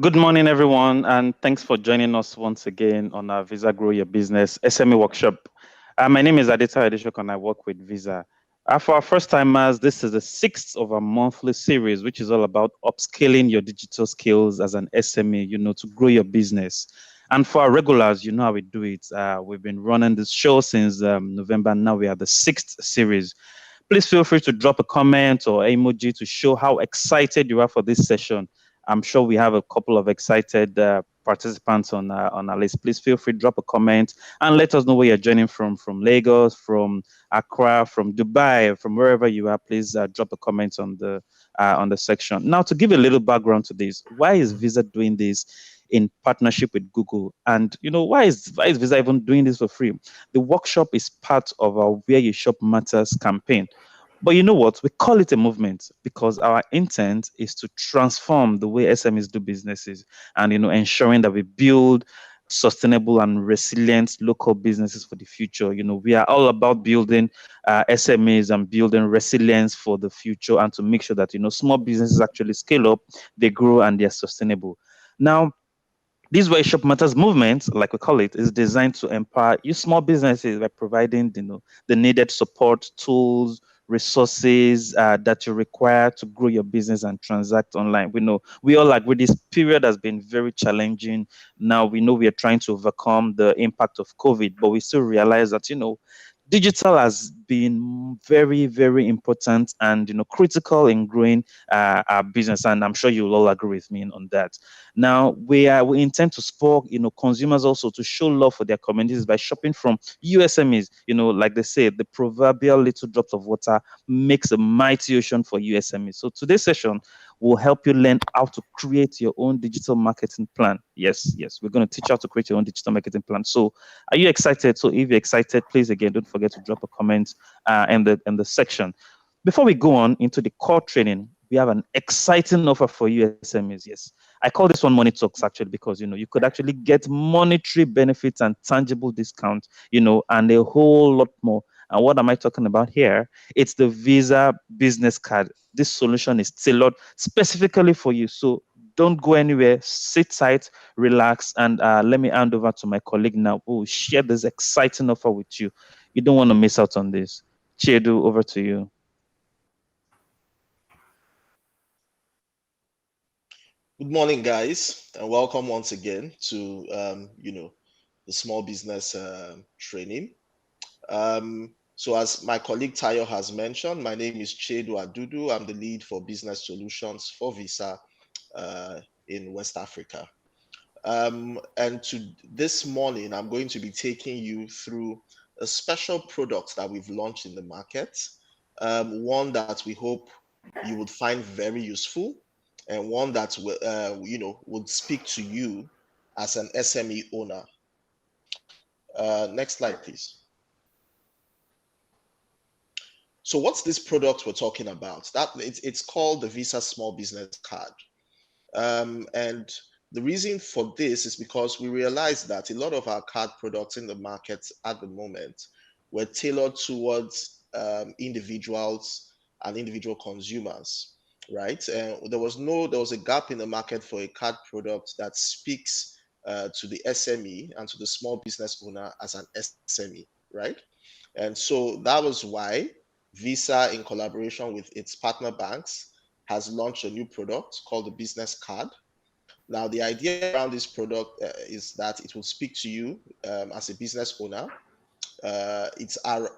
Good morning, everyone, and thanks for joining us once again on our Visa Grow Your Business SME workshop. My name is Adita Adeshok, and I work with Visa. For our first timers, this is the sixth of our monthly series, which is all about upscaling your digital skills as an SME, to grow your business. And for our regulars, you know how we do it. We've been running this show since November. Now we are the sixth series. Please feel free to drop a comment or emoji to show how excited you are for this session. I'm sure we have a couple of excited participants on our list. Please feel free to drop a comment and let us know where you're joining from Lagos, from Accra, from Dubai, from wherever you are. Please drop a comment on the section. Now, to give a little background to this, why is Visa doing this in partnership with Google? And why is Visa even doing this for free? The workshop is part of our Where You Shop Matters campaign. But you know what? We call it a movement because our intent is to transform the way SMEs do businesses and ensuring that we build sustainable and resilient local businesses for the future. We are all about building SMEs and building resilience for the future and to make sure that small businesses actually scale up, they grow, and they're sustainable. Now, this way shop matters movement, like we call it, is designed to empower you small businesses by providing the needed support, tools, resources that you require to grow your business and transact online. We know we all agree this period has been very challenging. Now we know we are trying to overcome the impact of COVID, but we still realize that digital has been very, very important and critical in growing our business, and I'm sure you'll all agree with me on that. Now we intend to spur consumers also to show love for their communities by shopping from USMEs. Like they say, the proverbial little drops of water makes a mighty ocean for USMEs. So today's session will help you learn how to create your own digital marketing plan. Yes, yes, we're going to teach you how to create your own digital marketing plan. So are you excited? So if you're excited, please again don't forget to drop a comment in the section. Before we go on into the core training, we have an exciting offer for you SMEs. Yes, I call this one Money Talks actually because you could actually get monetary benefits and tangible discounts, and a whole lot more. And what am I talking about here? It's the Visa business card. This solution is tailored specifically for you. So don't go anywhere. Sit tight, relax, and let me hand over to my colleague now who will share this exciting offer with you. You don't want to miss out on this. Chedu, over to you. Good morning, guys, and welcome once again to the small business training. So, as my colleague Tayo has mentioned, my name is Chedu Adudu. I'm the lead for business solutions for Visa in West Africa. And to this morning, I'm going to be taking you through a special product that we've launched in the market, one that we hope you would find very useful, and one that would speak to you as an SME owner. Next slide, please. So, what's this product we're talking about? It's called the Visa Small Business Card. And the reason for this is because we realize that a lot of our card products in the market at the moment were tailored towards individuals and individual consumers, right? And there was a gap in the market for a card product that speaks to the SME and to the small business owner as an SME, right? And so that was why Visa, in collaboration with its partner banks, has launched a new product called the Business Card. Now, the idea around this product is that it will speak to you as a business owner.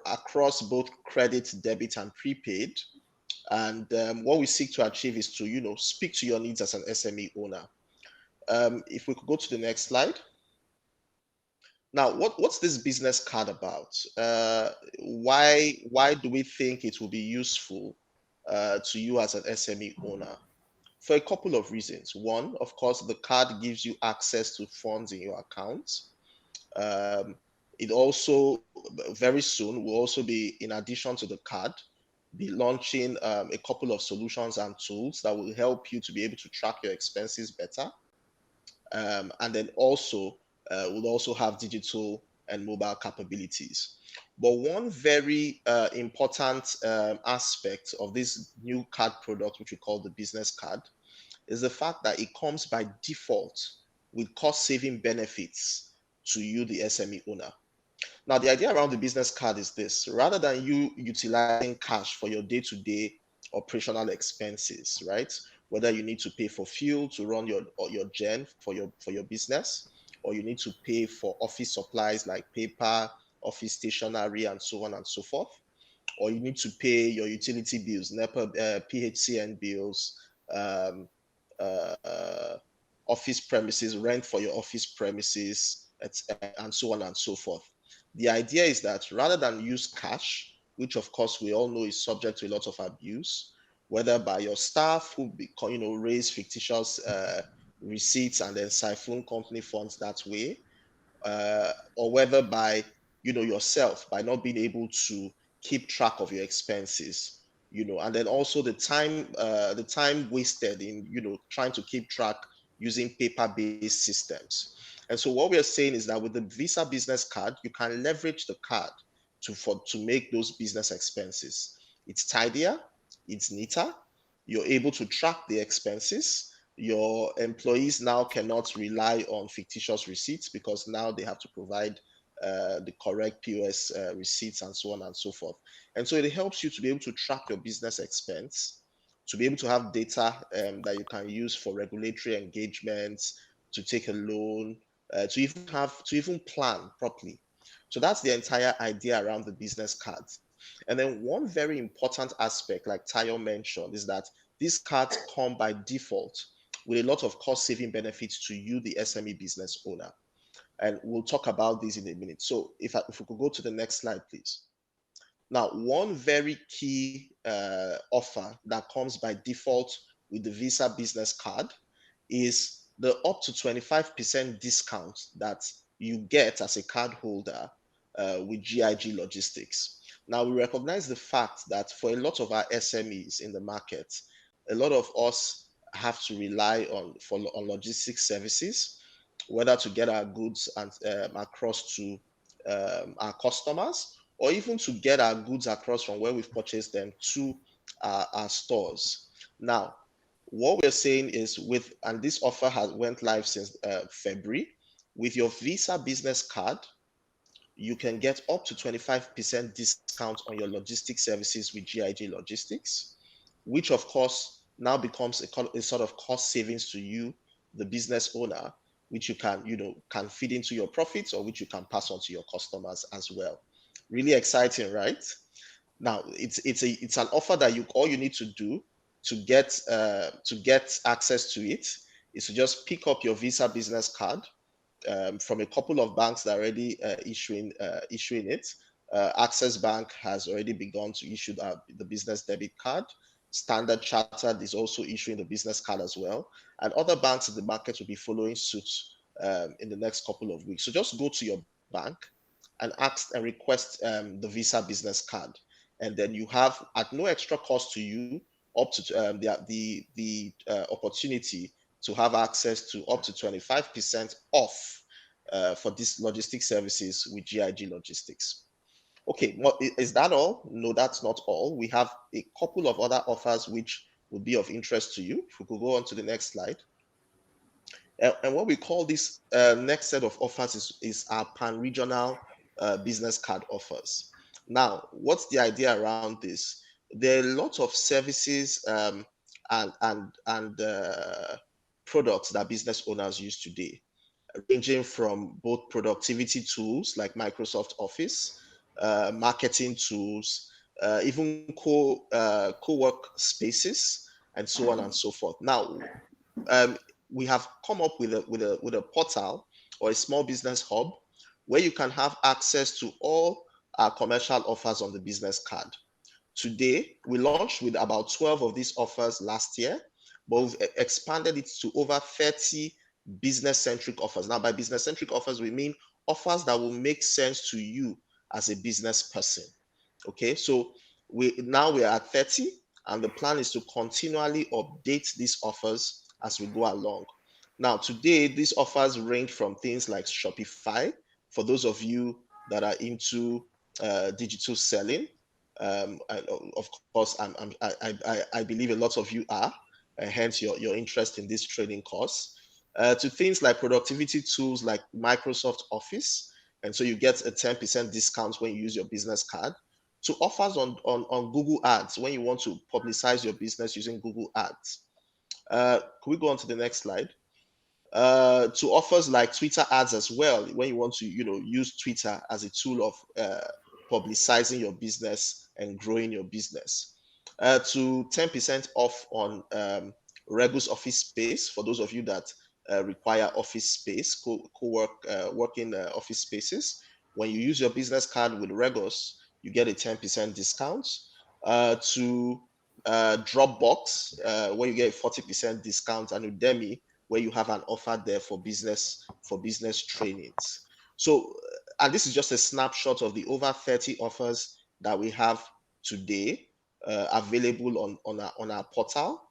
Across both credit, debit, and prepaid. And what we seek to achieve is to, speak to your needs as an SME owner. If we could go to the next slide. Now, what's this business card about? Why do we think it will be useful to you as an SME owner? For a couple of reasons. One, of course, the card gives you access to funds in your account. It also, very soon, will also be, in addition to the card, be launching a couple of solutions and tools that will help you to be able to track your expenses better. And then also, will also have digital and mobile capabilities. But one very important aspect of this new card product, which we call the business card, is the fact that it comes by default with cost saving benefits to you, the SME owner. Now, the idea around the business card is this: rather than you utilizing cash for your day to day operational expenses, right? Whether you need to pay for fuel to run your gen for your business, or you need to pay for office supplies like paper, office stationery, and so on and so forth, or you need to pay your utility bills, NEPA, PHCN bills, um, uh, office premises, rent for your office premises, and so on and so forth. The idea is that rather than use cash, which of course we all know is subject to a lot of abuse, whether by your staff who raise fictitious receipts and then siphon company funds that way, or whether by yourself, by not being able to keep track of your expenses, and then also the time wasted in trying to keep track using paper-based systems. And so what we are saying is that with the Visa business card, you can leverage the card to make those business expenses. It's tidier, it's neater, you're able to track the expenses. Your employees now cannot rely on fictitious receipts because now they have to provide the correct POS receipts and so on and so forth. And so it helps you to be able to track your business expense, to be able to have data that you can use for regulatory engagements, to take a loan, to even plan properly. So that's the entire idea around the business cards. And then one very important aspect, like Tayo mentioned, is that these cards come by default with a lot of cost saving benefits to you, the SME business owner. And we'll talk about this in a minute. So if we could go to the next slide, please. Now, one very key offer that comes by default with the Visa business card is the up to 25% discount that you get as a card holder with GIG Logistics. Now, we recognize the fact that for a lot of our SMEs in the market, a lot of us have to rely on logistics services, whether to get our goods across to our customers, or even to get our goods across from where we've purchased them to our stores. Now, what we're saying is and this offer has went live since February, with your Visa business card, you can get up to 25% discount on your logistics services with GIG Logistics, which of course now becomes a sort of cost savings to you, the business owner, which you can feed into your profits, or which you can pass on to your customers as well. Really exciting, right? Now it's an offer that all you need to do to get access to it is to just pick up your Visa business card from a couple of banks that are already issuing it. Access Bank has already begun to issue the business debit card. Standard Chartered is also issuing the business card as well, and other banks in the market will be following suit in the next couple of weeks. So just go to your bank and ask and request the Visa business card, and then you have, at no extra cost to you, up to the opportunity to have access to up to 25% off for these logistic services with GIG Logistics. Okay, is that all? No, that's not all. We have a couple of other offers which would be of interest to you. If we could go on to the next slide. And what we call this next set of offers is our pan-regional business card offers. Now, what's the idea around this? There are lots of services and products that business owners use today, ranging from both productivity tools like Microsoft Office, marketing tools, even co-work spaces, and so on and so forth. Now, um, we have come up with a portal or a small business hub where you can have access to all our commercial offers on the business card. Today, we launched with about 12 of these offers last year, but we've expanded it to over 30 business-centric offers. Now, by business-centric offers, we mean offers that will make sense to you as a business person. Okay, so we are at 30, and the plan is to continually update these offers as we go along. Now, today, these offers range from things like Shopify, for those of you that are into digital selling. And of course, I believe a lot of you are. hence your interest in this training course, to things like productivity tools like Microsoft Office. And so you get a 10% discount when you use your business card, to offers on Google Ads when you want to publicize your business using Google Ads. Can we go on to the next slide? To offers like Twitter ads as well, when you want to use Twitter as a tool of publicizing your business and growing your business. To 10% off on Regus office space for those of you that require office space, working office spaces. When you use your business card with Regus, you get a 10% discount. To Dropbox, where you get a 40% discount, and Udemy, where you have an offer there for business trainings. So, and this is just a snapshot of the over 30 offers that we have today available on our portal.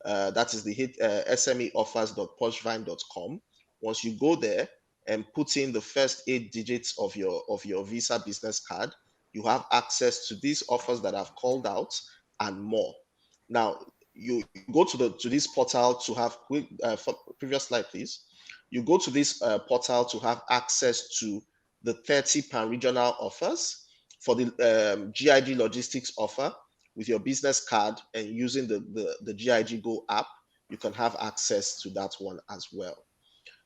That is the smeoffers.poshvine.com. Once you go there and put in the first 8 digits of your Visa business card, you have access to these offers that I've called out and more. Now, you go to this portal to have previous slide, please. You go to this portal to have access to the 30 pan-regional offers. For the GIG logistics offer, with your business card and using the GIG Go app, you can have access to that one as well.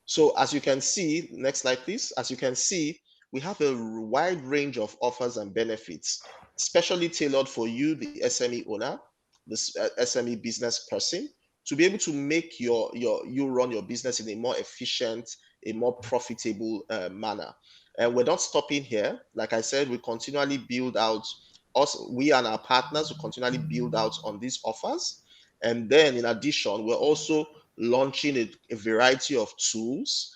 So as you can see, next slide, please. As you can see, we have a wide range of offers and benefits, specially tailored for you, the SME owner, the SME business person, to be able to make you run your business in a more efficient, a more profitable manner. And we're not stopping here. Like I said, we continually build out, we and our partners will continually build out on these offers. And then in addition, we're also launching a variety of tools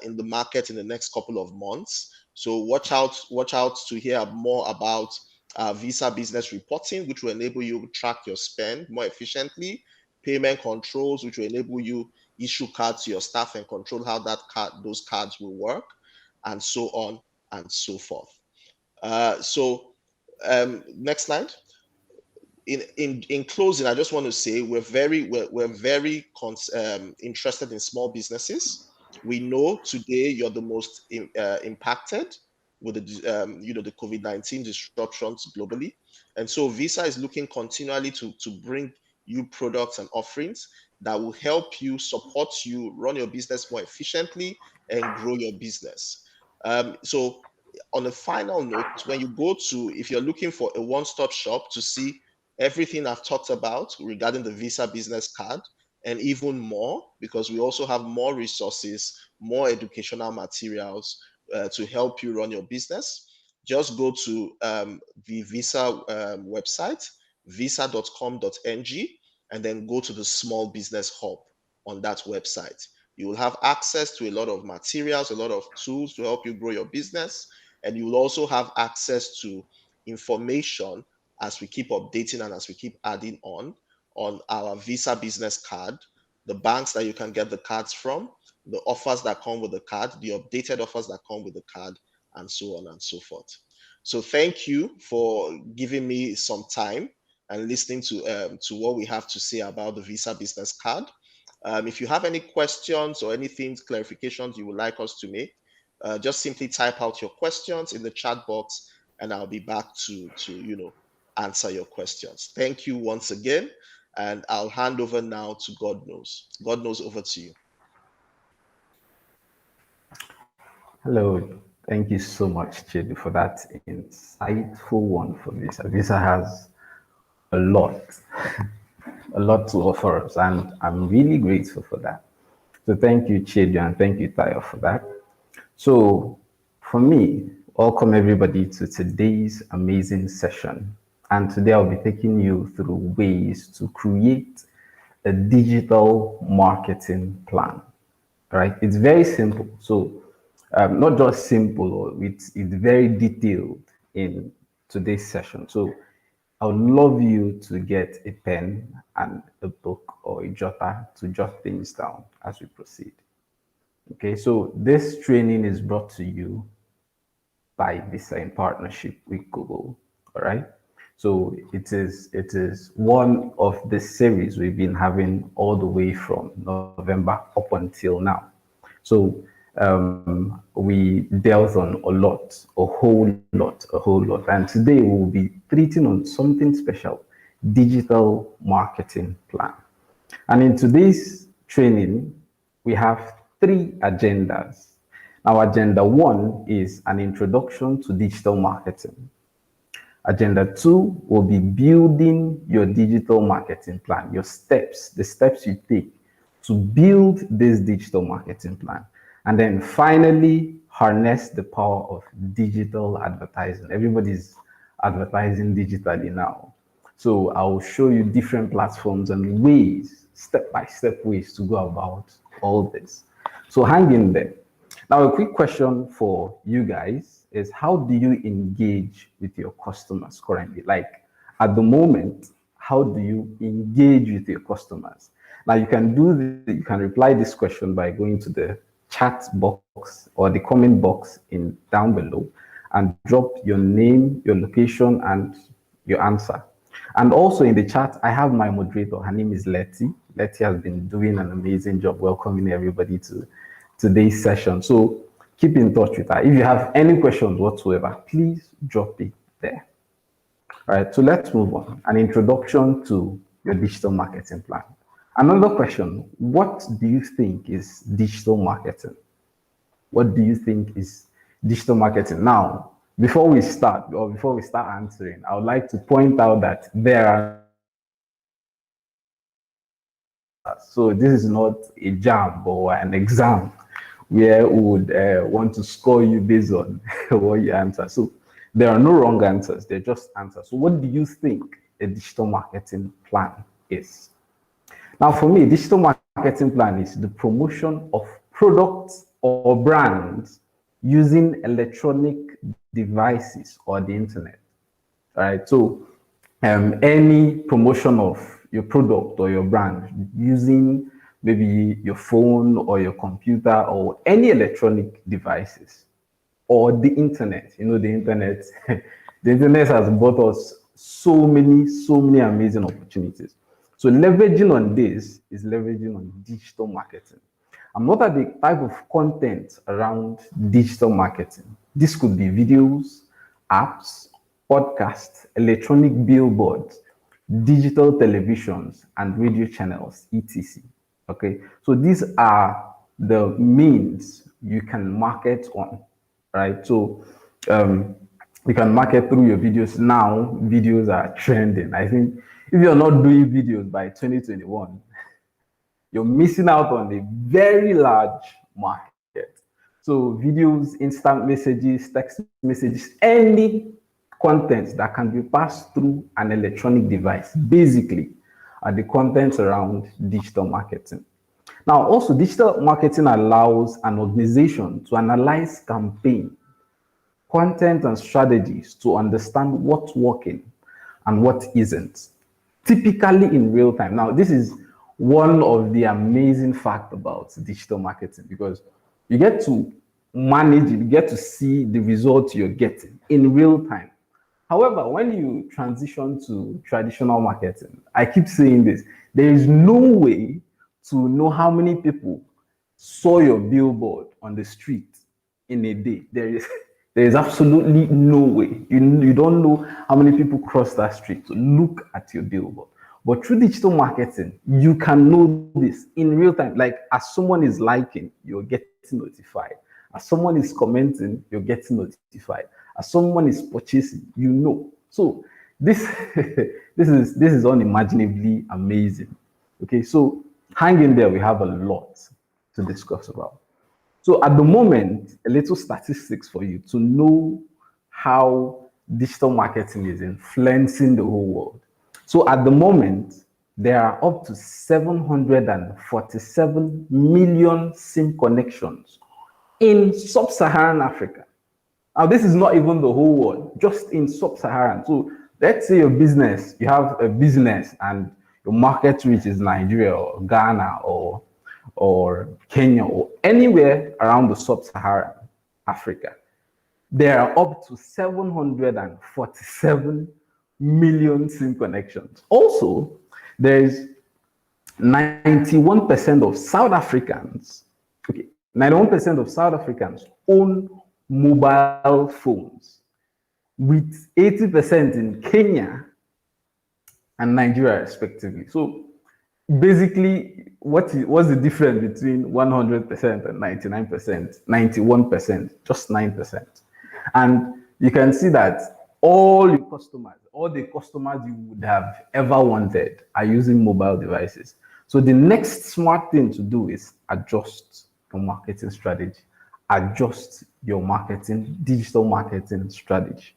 in the market in the next couple of months. So watch out to hear more about Visa business reporting, which will enable you to track your spend more efficiently, payment controls, which will enable you issue cards to your staff and control how those cards will work, and so on and so forth. Next slide. In closing, I just want to say we're very interested in small businesses. We know today you're the most impacted with the COVID-19 disruptions globally, and so Visa is looking continually to bring you products and offerings that will help you, support you, run your business more efficiently and grow your business. So on a final note, when you go to, if you're looking for a one-stop shop to see everything I've talked about regarding the Visa business card and even more, because we also have more resources, more educational materials to help you run your business, just go to the Visa website, visa.com.ng, and then go to the Small Business Hub on that website. You will have access to a lot of materials, a lot of tools to help you grow your business, and you will also have access to information as we keep updating and as we keep adding on our Visa business card, the banks that you can get the cards from, the offers that come with the card, the updated offers that come with the card, and so on and so forth. So thank you for giving me some time and listening to what we have to say about the Visa business card. If you have any questions or anything, clarifications you would like us to make, just simply type out your questions in the chat box, and I'll be back to answer your questions. Thank you once again, and I'll hand over now to God Knows. God Knows, over to you. Hello, thank you so much, Chidu, for that insightful one for Visa. Visa has a lot, a lot to offer us, and I'm really grateful for that. So thank you, Chidu, and thank you, Tayo, for that. So for me, welcome everybody to today's amazing session. And today I'll be taking you through ways to create a digital marketing plan. All right, it's very simple. So not just simple, it's very detailed in today's session. So I would love you to get a pen and a book or a jotter to jot things down as we proceed. Okay, so this training is brought to you by Visa in partnership with Google. All right. So it is one of the series we've been having all the way from November up until now. So we dealt on a lot, a whole lot. And today we'll be treating on something special, digital marketing plan. And in today's training, we have three agendas. Now, agenda one is an introduction to digital marketing. Agenda two will be building your digital marketing plan, your steps, the steps you take to build this digital marketing plan. And then finally, harness the power of digital advertising. Everybody's advertising digitally now. So I will show you different platforms and ways, step-by-step ways to go about all this. So hang in there. Now, a quick question for you guys is, how do you engage with your customers currently? Like at the moment, how do you engage with your customers? Now you can you can reply this question by going to the chat box or the comment box in down below and drop your name, your location, and your answer. And also in the chat, I have my moderator. Her name is Letty. Letty has been doing an amazing job welcoming everybody to today's session. So keep in touch with her. If you have any questions whatsoever, please drop it there. All right, so let's move on. An introduction to your digital marketing plan. Another question, what do you think is digital marketing? What do you think is digital marketing? Now, before we start answering, I would like to point out that there are, so this is not a jam or an exam where we would want to score you based on what you answer. So there are no wrong answers, they're just answers. So what do you think a digital marketing plan is? Now for me, digital marketing plan is the promotion of products or brands using electronic devices or the internet. All right, so any promotion of your product or your brand using maybe your phone or your computer or any electronic devices or the internet. You know, the internet, the internet has brought us so many amazing opportunities. So leveraging on this is leveraging on digital marketing. And what are the type of content around digital marketing? This could be videos, apps, podcasts, electronic billboards, digital televisions, and radio channels, etc. Okay, so these are the means you can market on, right? So you can market through your videos. Now videos are trending. I think if you're not doing videos by 2021, you're missing out on a very large market. So videos, instant messages, text messages, any content that can be passed through an electronic device, basically, are the contents around digital marketing. Now, also, digital marketing allows an organization to analyze campaign, content, and strategies to understand what's working and what isn't, typically in real time. Now, this is one of the amazing facts about digital marketing, because you get to manage it, you get to see the results you're getting in real time. However, when you transition to traditional marketing, I keep saying this, there is no way to know how many people saw your billboard on the street in a day. There is absolutely no way. You don't know how many people cross that street to look at your billboard. But through digital marketing, you can know this in real time. Like as someone is liking, you're getting notified. As someone is commenting, you're getting notified. As someone is purchasing, you know. So this this is unimaginably amazing. Okay, so hang in there. We have a lot to discuss about. So at the moment, a little statistics for you to know how digital marketing is influencing the whole world. So at the moment, there are up to 747 million SIM connections in sub-Saharan Africa. Now, this is not even the whole world, just in sub-Saharan. So let's say you have a business and your market reach is Nigeria or Ghana or Kenya or anywhere around the sub-Saharan Africa. There are up to 747 million SIM connections. Also, there's 91% of South Africans, okay, 91% of South Africans own mobile phones, with 80% in Kenya and Nigeria, respectively. So basically, what's the difference between 100% and 99%, 91%, just 9%? And you can see that all the customers you would have ever wanted are using mobile devices. So the next smart thing to do is adjust your marketing strategy, adjust your digital marketing strategy.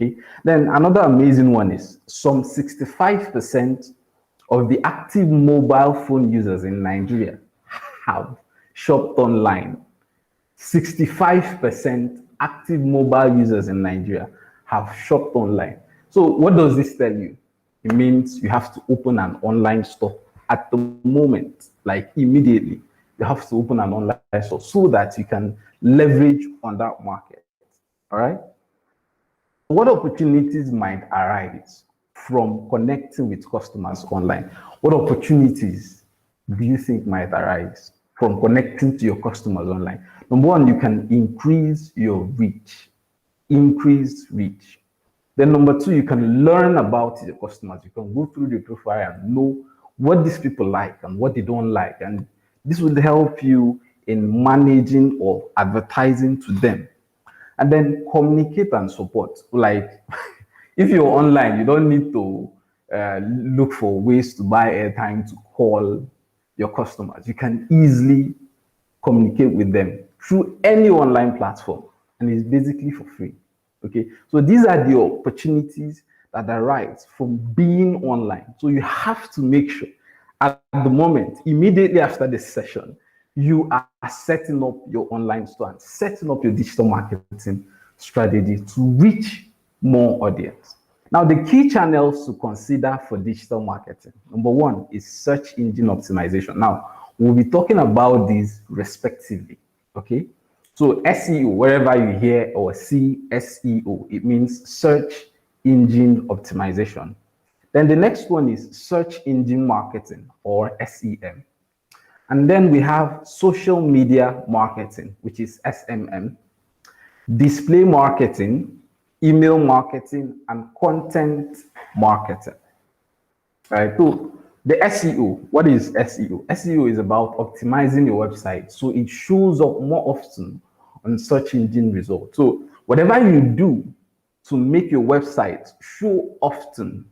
Okay. Then another amazing one is some 65% of the active mobile phone users in Nigeria have shopped online. 65% active mobile users in Nigeria have shopped online. So what does this tell you? It means you have to open an online store at the moment, like immediately. You have to open an online store so that you can leverage on that market. All right. What opportunities might arise from connecting with customers online? What opportunities do you think might arise from connecting to your customers online? Number one, you can increase your reach. Increase reach. Then number two, you can learn about your customers. You can go through the profile and know what these people like and what they don't like. And this will help you in managing or advertising to them. And then communicate and support. Like if you're online, you don't need to look for ways to buy airtime to call your customers. You can easily communicate with them through any online platform, and it's basically for free. Okay, so these are the opportunities that arise from being online. So you have to make sure at the moment, immediately after this session, you are setting up your online store and setting up your digital marketing strategy to reach more audience. Now, the key channels to consider for digital marketing. Number one is search engine optimization. Now, we'll be talking about these respectively, okay? So SEO, wherever you hear or see SEO, it means search engine optimization. Then the next one is search engine marketing or SEM. And then we have social media marketing, which is SMM, display marketing, email marketing, and content marketing. All right, so the SEO, what is SEO? SEO is about optimizing your website so it shows up more often on search engine results. So whatever you do to make your website show often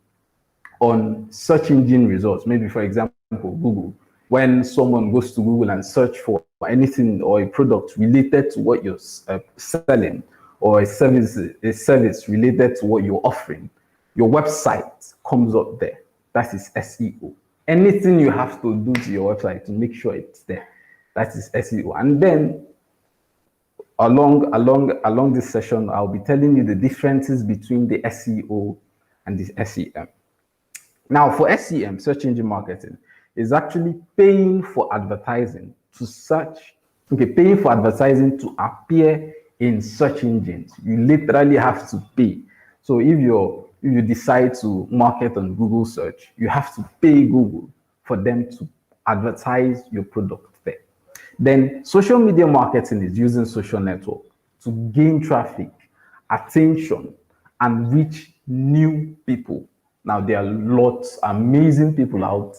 on search engine results, maybe for example, Google, when someone goes to Google and search for anything or a product related to what you're selling or a service related to what you're offering, your website comes up there. That is SEO. Anything you have to do to your website to make sure it's there, that is SEO. And then along this session, I'll be telling you the differences between the SEO and the SEM. Now, for SEM, search engine marketing, is actually paying for advertising paying for advertising to appear in search engines. You literally have to pay. So if you decide to market on Google search, you have to pay Google for them to advertise your product there. Then social media marketing is using social network to gain traffic, attention, and reach new people. Now, there are lots of amazing people out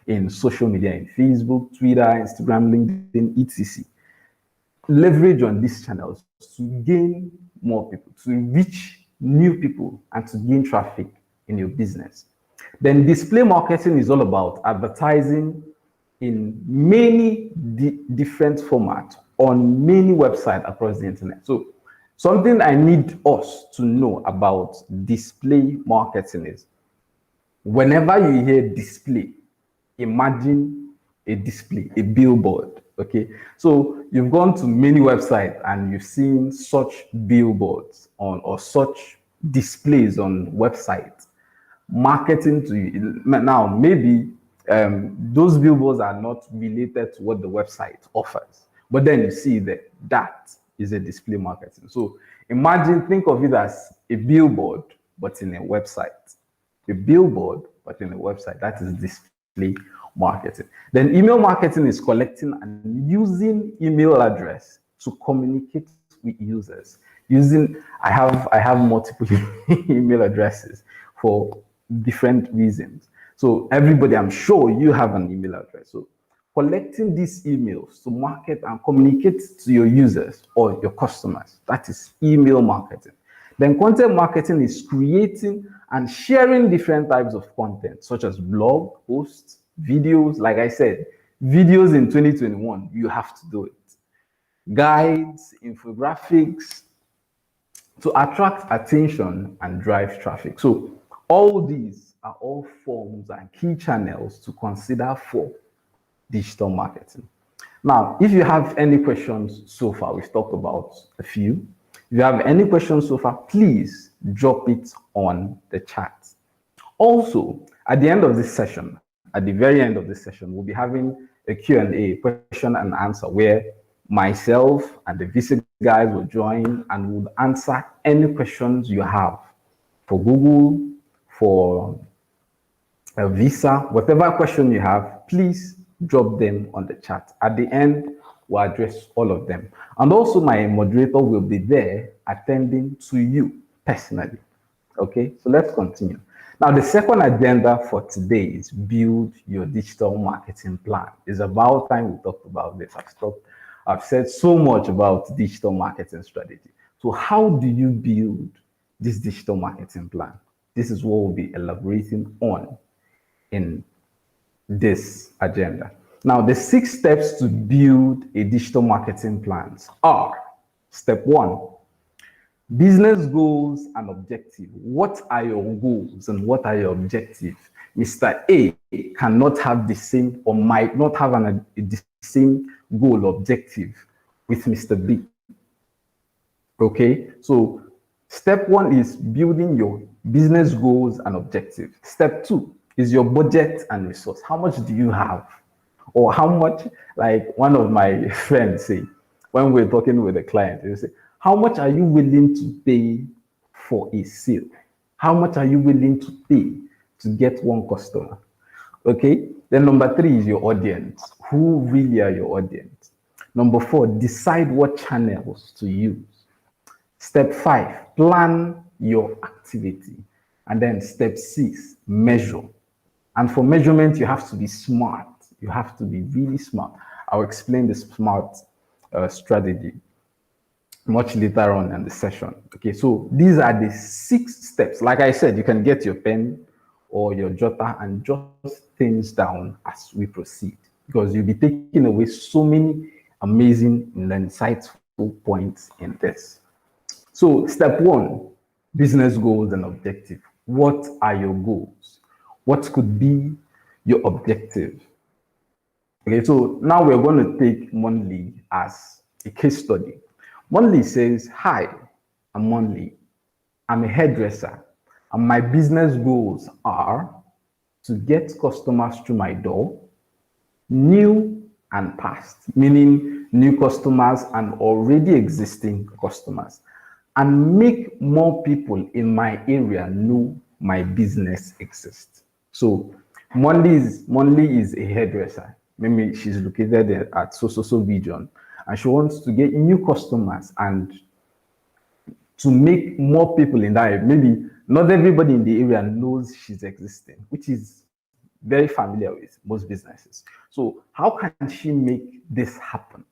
in social media, in Facebook, Twitter, Instagram, LinkedIn, etc. Leverage on these channels to gain more people, to reach new people, and to gain traffic in your business. Then display marketing is all about advertising in many different formats on many websites across the internet. So something I need us to know about display marketing is whenever you hear display, imagine a display, a billboard, okay? So you've gone to many websites and you've seen such billboards or such displays on websites marketing to you. Now, maybe those billboards are not related to what the website offers, but then you see that is a display marketing. So think of it as a billboard but in a website. A billboard, but in a website. That is display marketing. Then email marketing is collecting and using email address to communicate with users. I have multiple email addresses for different reasons. So everybody, I'm sure you have an email address. So collecting these emails to market and communicate to your users or your customers, that is email marketing. Then content marketing is creating and sharing different types of content, such as blog posts, videos. Like I said, videos in 2021, you have to do it. Guides, infographics, to attract attention and drive traffic. So all these are all forms and key channels to consider for digital marketing. Now, if you have any questions so far, we've talked about a few. If you have any questions so far, please drop it on the chat. Also, at the end of this session, at the very end of this session, we'll be having a Q&A, question and answer, where myself and the VC guys will join and will answer any questions you have for Google, for a visa, whatever question you have, please drop them on the chat. At the end, we'll address all of them. And also my moderator will be there attending to you personally. Okay, so let's continue. Now, the second agenda for today is build your digital marketing plan. It's about time we talked about this. I've said so much about digital marketing strategy. So how do you build this digital marketing plan? This is what we'll be elaborating on in this agenda. Now, the 6 steps to build a digital marketing plan are: step 1, business goals and objectives. What are your goals and what are your objectives? Mr. A cannot have the same or might not have the same goal objective with Mr. B. Okay, so step 1 is building your business goals and objectives. Step 2 is your budget and resource. How much do you have? Or how much, like one of my friends say, when we're talking with a client, they say, how much are you willing to pay for a sale? How much are you willing to pay to get one customer? Okay, then number 3 is your audience. Who really are your audience? Number 4, decide what channels to use. Step 5, plan your activity. And then step 6, measure. And for measurement, you have to be smart. You have to be really smart. I'll explain the smart strategy much later on in the session. Okay, so these are the 6 steps. Like I said, you can get your pen or your jotter and jot things down as we proceed, because you'll be taking away so many amazing and insightful points in this. So step 1, business goals and objectives. What are your goals? What could be your objective? Okay, so now we're going to take Monly as a case study. Monly says, hi, I'm Monly. I'm a hairdresser, and my business goals are to get customers through my door, new and past, meaning new customers and already existing customers, and make more people in my area know my business exists. So Monly is a hairdresser. Maybe she's located at so region, and she wants to get new customers and to make more people in that area. Maybe not everybody in the area knows she's existing, which is very familiar with most businesses. So how can she make this happen?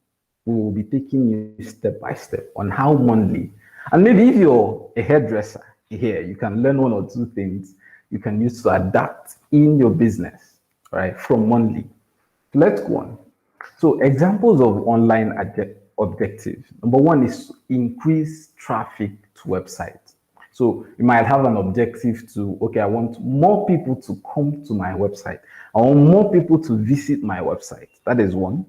We will be taking you step by step on how Monly, and maybe if you're a hairdresser here, you can learn 1 or 2 things you can use to adapt in your business, right, from Monly. Let's go on. So examples of online objectives. Number 1 is increase traffic to websites. So you might have an objective to, okay, I want more people to come to my website. I want more people to visit my website. That is 1.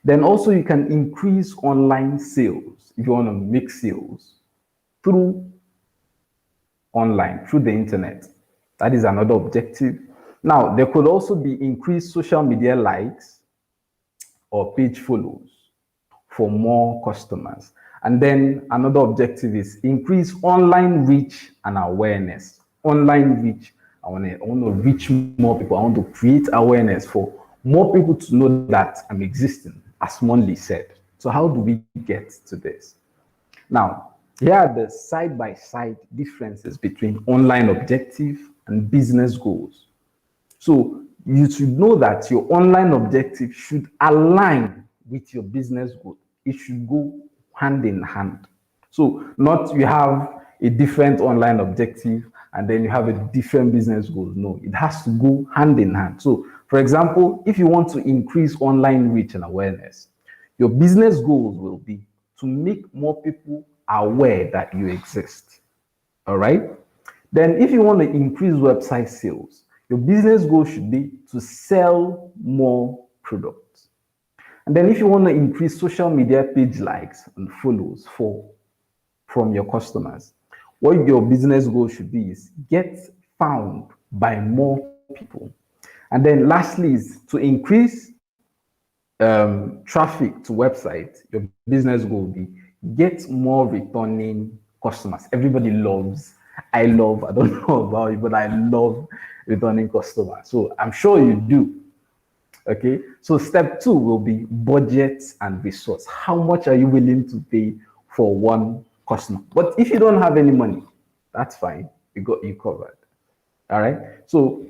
Then also you can increase online sales if you want to make sales through online, through the internet. That is another objective. Now, there could also be increased social media likes or page follows for more customers. And then another objective is increase online reach and awareness. Online reach. I want to reach more people. I want to create awareness for more people to know that I'm existing, as Monley said. So how do we get to this? Now, here are the side-by-side differences between online objective and business goals. So you should know that your online objective should align with your business goal. It should go hand in hand. So not you have a different online objective and then you have a different business goal. No, it has to go hand in hand. So for example, if you want to increase online reach and awareness, your business goals will be to make more people aware that you exist. All right. Then if you want to increase website sales, your business goal should be to sell more products. And then if you want to increase social media page likes and follows from your customers, what your business goal should be is get found by more people. And then lastly is to increase traffic to website. Your business goal will be get more returning customers. Everybody loves, I don't know about you, but I love returning customers. So I'm sure you do. Okay. So step 2 will be budget and resource. How much are you willing to pay for one customer? But if you don't have any money, that's fine. We got you covered. All right. So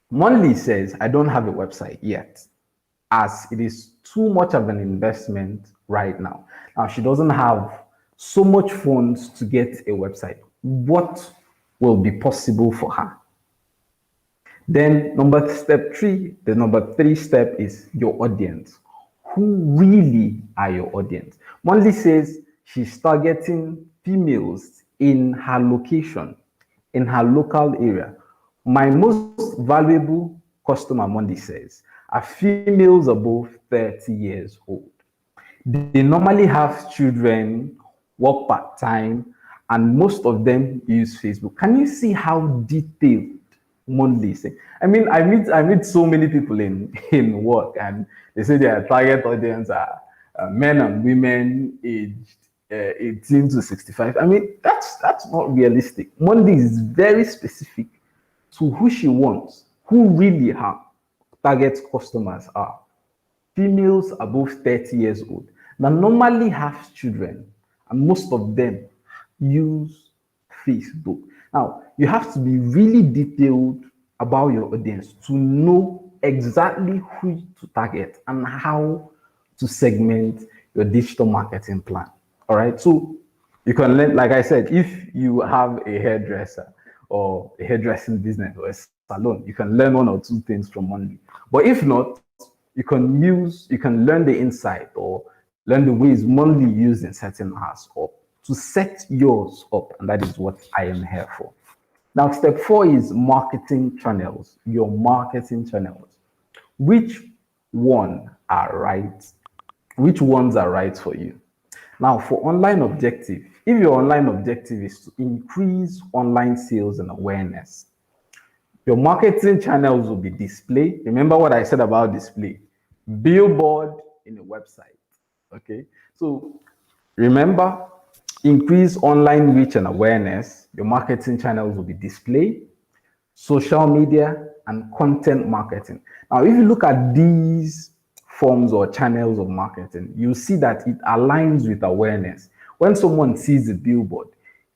Monley says, I don't have a website yet, as it is too much of an investment right now. Now, she doesn't have so much funds to get a website. What will be possible for her? Then the number three step is your audience. Who really are your audience? Monley says she's targeting females in her location, in her local area. My most valuable customer, Monley says, are females above 30 years old. They normally have children, work part-time, and most of them use Facebook. Can you see how detailed Monley is saying? I mean, I meet so many people in work, and they say their target audience are men and women aged 18 to 65. I mean, that's not realistic. Monley is very specific to who she wants, who really her target customers are. Females above 30 years old that normally have children, and most of them use Facebook. Now, you have to be really detailed about your audience to know exactly who to target and how to segment your digital marketing plan. All right. So you can learn, like I said, if you have a hairdresser or a hairdressing business or a salon, you can learn 1 or 2 things from Monley. But if not, you can learn the insight or learn the ways Monley used in setting hers up to set yours up. And that is what I am here for. Now, step 4 is marketing channels, your marketing channels. Which ones are right for you? Now, for online objective, if your online objective is to increase online sales and awareness, your marketing channels will be display. Remember what I said about display? Billboard in a website. Okay. So remember, increase online reach and awareness. Your marketing channels will be display, social media, and content marketing. Now, if you look at these forms or channels of marketing, you see that it aligns with awareness. When someone sees a billboard,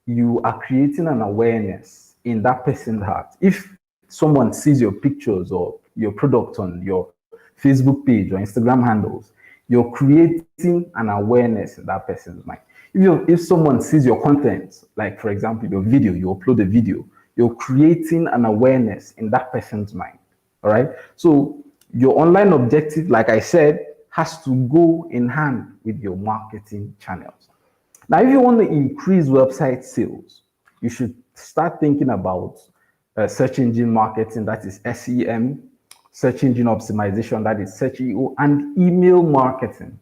you are creating an awareness in that person's heart. If someone sees your pictures or your product on your Facebook page or Instagram handles, you're creating an awareness in that person's mind. If someone sees your content, like for example, your video, you upload a video, you're creating an awareness in that person's mind. All right. So your online objective, like I said, has to go in hand with your marketing channels. Now, if you want to increase website sales, you should start thinking about search engine marketing, that is SEM, search engine optimization, that is search EO, and email marketing.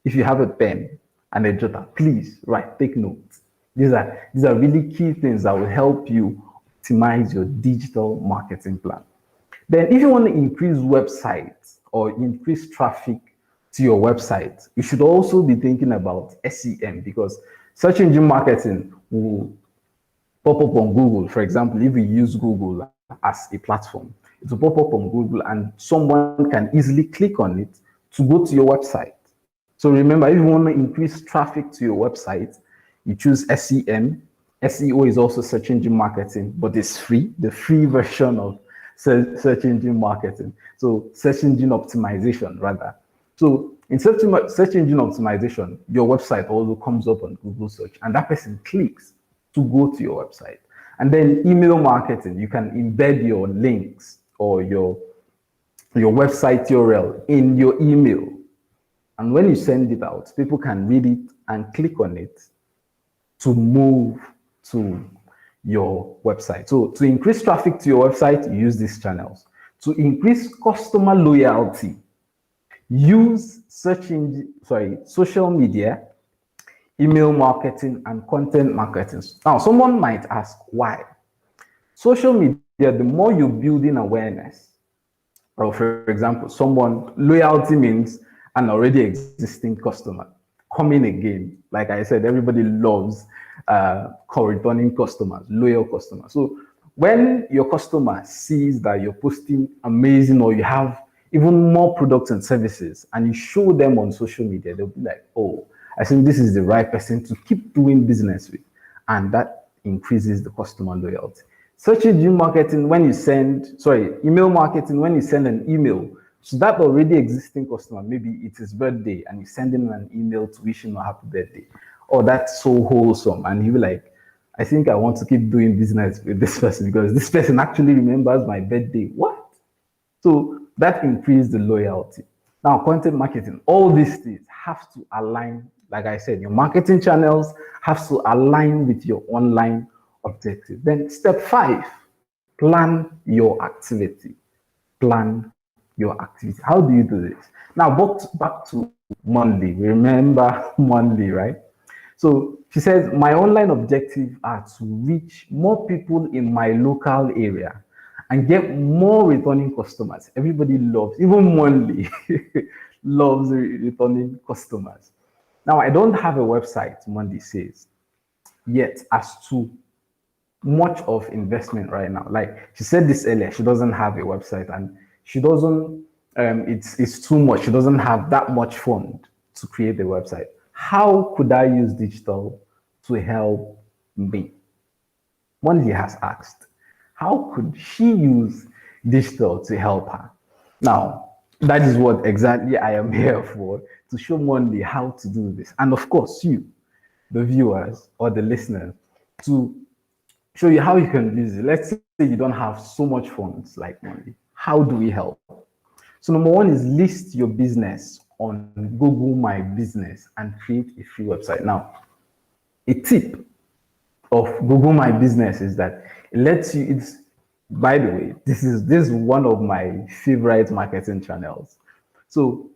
If you have a pen and a jotter, please take notes. These are really key things that will help you optimize your digital marketing plan. Then if you want to increase websites or increase traffic to your website, you should also be thinking about SEM, because search engine marketing will pop up on Google. For example, if you use Google as a platform, it will pop up on Google and someone can easily click on it to go to your website. So remember, if you want to increase traffic to your website, you choose SEM. SEO is also search engine marketing, but it's free, the free version of search engine marketing. So search engine optimization, rather. So in search engine optimization, your website also comes up on Google search, and that person clicks to go to your website. And then email marketing, you can embed your links or your website URL in your email. And when you send it out, people can read it and click on it to move to your website. So to increase traffic to your website, you use these channels. To increase customer loyalty, use social media, email marketing, and content marketing. Now, someone might ask why. Social media, the more you're building awareness, or for example, loyalty means an already existing customer coming again. Like I said, everybody loves returning customers, loyal customers. So when your customer sees that you're posting amazing, or you have even more products and services, and you show them on social media, they'll be like, oh, I think this is the right person to keep doing business with. And that increases the customer loyalty. Search engine marketing, email marketing, when you send an email to that already existing customer, maybe it's his birthday, and you send him an email to wish him a happy birthday. Oh, that's so wholesome. And he'll be like, I think I want to keep doing business with this person because this person actually remembers my birthday. What? So that increased the loyalty. Now, content marketing, all these things have to align. Like I said, your marketing channels have to align with your online objective. Then step 5, plan your activity. Plan your activity. How do you do this? Now, back to Monday. Remember Monday, right? So she says, my online objectives are to reach more people in my local area and get more returning customers. Everybody loves, even Monday, loves returning customers. Now, I don't have a website, Monday says, yet as to much of investment right now. Like she said this earlier, she doesn't have a website, and she doesn't, it's too much. She doesn't have that much fund to create a website. How could I use digital to help me? Monday has asked, how could she use digital to help her? Now, that is what exactly I am here for, to show Monday how to do this. And of course, you, the viewers or the listeners, to show you how you can use it. Let's say you don't have so much funds like Monday. How do we help? So number 1 is list your business on Google My Business and create a free website. Now, a tip of Google My Business is that it lets you, by the way, this is one of my favorite marketing channels. So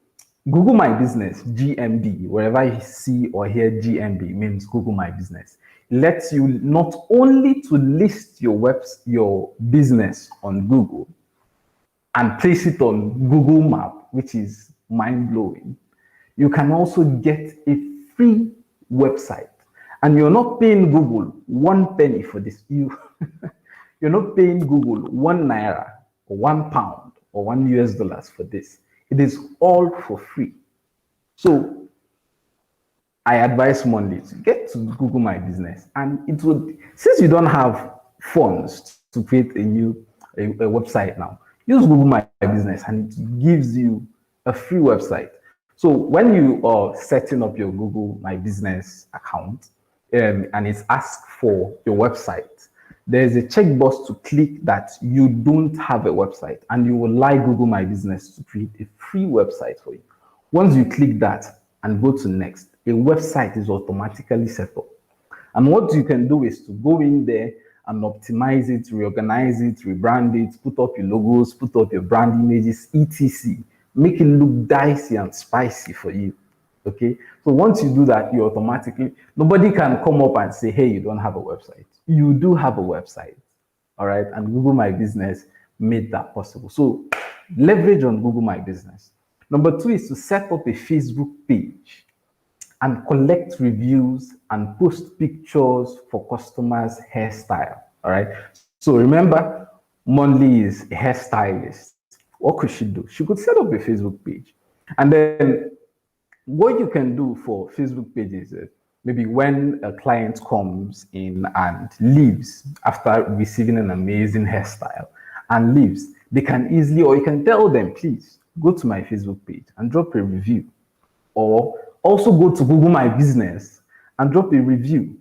Google My Business, GMB, wherever you see or hear GMB means Google My Business. It lets you not only to list your business on Google and place it on Google Map, which is mind-blowing. You can also get a free website. And you're not paying Google 1 penny for this. You're not paying Google 1 naira or 1 pound or $1 for this. It is all for free. So I advise Monday to get to Google My Business, and it would, since you don't have funds to create a website now, use Google My Business, and it gives you a free website. So when you are setting up your Google My Business account, and it's asked for your website, there's a checkbox to click that you don't have a website, and you will like Google My Business to create a free website for you. Once you click that and go to next, a website is automatically set up. And what you can do is to go in there and optimize it, reorganize it, rebrand it, put up your logos, put up your brand images, etc. Make it look dicey and spicy for you. Okay, so once you do that, you automatically, nobody can come up and say, hey, you don't have a website. You do have a website, all right? And Google My Business made that possible. So leverage on Google My Business. Number two is to set up a Facebook page and collect reviews and post pictures for customers' hairstyle. All right. So remember, Monly is a hairstylist. What could she do? She could set up a Facebook page. And then what you can do for Facebook pages is maybe when a client comes in and leaves after receiving an amazing hairstyle and leaves, they can easily, or you can tell them, please go to my Facebook page and drop a review, or also go to Google My Business and drop a review.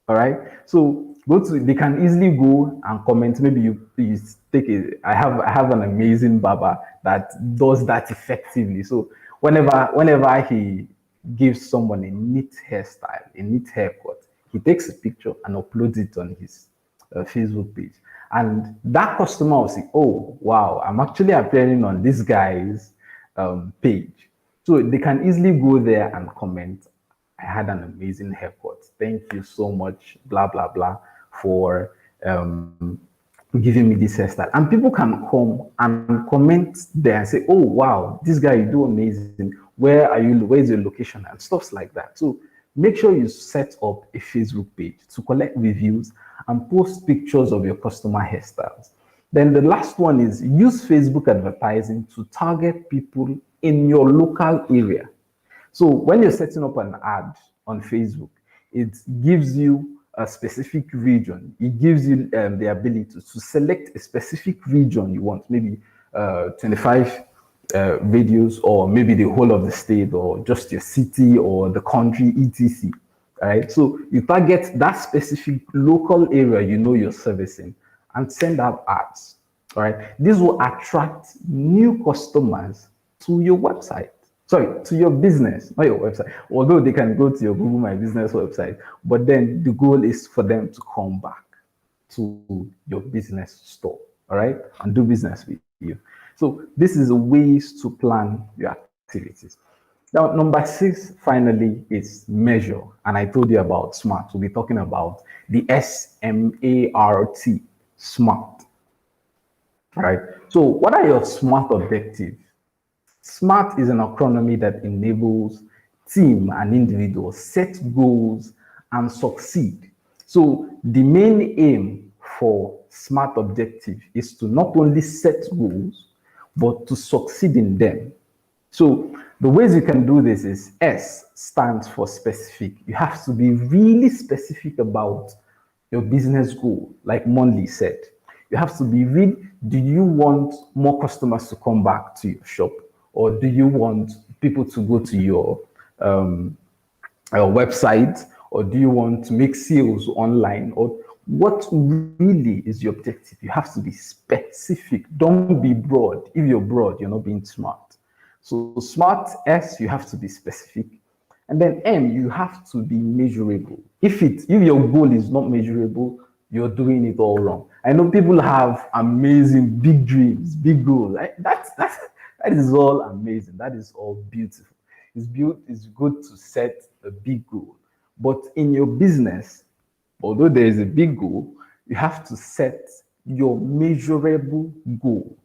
All right. So they can easily go and comment. Maybe you please take I have an amazing barber that does that effectively. So whenever he gives someone a neat hairstyle, a neat haircut, he takes a picture and uploads it on his Facebook page. And that customer will say, oh, wow, I'm actually appearing on this guy's page. So they can easily go there and comment, I had an amazing haircut. Thank you so much, blah, blah, blah, for giving me this hairstyle. And people can come and comment there and say, oh, wow, this guy, you do amazing. Where are you? Where's your location? And stuff like that. So make sure you set up a Facebook page to collect reviews and post pictures of your customer hairstyles. Then the last one is use Facebook advertising to target people in your local area. So when you're setting up an ad on Facebook, it gives you a specific region. It gives you the ability to select a specific region you want, maybe 25 radios, or maybe the whole of the state, or just your city or the country, etc. All right. So you target that specific local area you're servicing and send out ads. All right. This will attract new customers to your website. Sorry, to your business, not your website. Although they can go to your Google My Business website, but then the goal is for them to come back to your business store, all right, and do business with you. So this is ways to plan your activities. Now, number 6, finally, is measure. And I told you about SMART. We'll be talking about the SMART, SMART. All right. So what are your SMART objectives? SMART is an acronym that enables team and individuals set goals and succeed. So the main aim for SMART objective is to not only set goals, but to succeed in them. So the ways you can do this is S stands for specific. You have to be really specific about your business goal, like Monly said. You have to be really, do you want more customers to come back to your shop? Or do you want people to go to your website? Or do you want to make sales online? Or what really is your objective? You have to be specific. Don't be broad. If you're broad, you're not being smart. So smart, S, you have to be specific. And then M, you have to be measurable. If your goal is not measurable, you're doing it all wrong. I know people have amazing big dreams, big goals. That is all amazing. That is all beautiful. It's good to set a big goal. But in your business, although there is a big goal, you have to set your measurable goal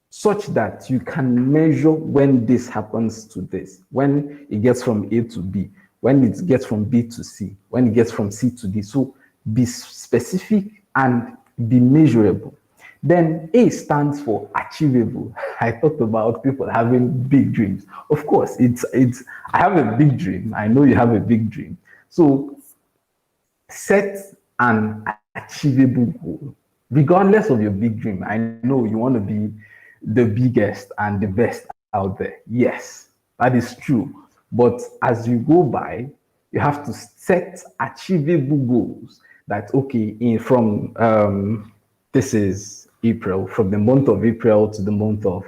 such that you can measure when this happens to this, when it gets from A to B, when it gets from B to C, when it gets from C to D. So be specific and be measurable. Then A stands for achievable. I talked about people having big dreams. Of course, I have a big dream. I know you have a big dream. So set an achievable goal. Regardless of your big dream, I know you want to be the biggest and the best out there. Yes, that is true. But as you go by, you have to set achievable goals that, okay, this is April, from the month of April to the month of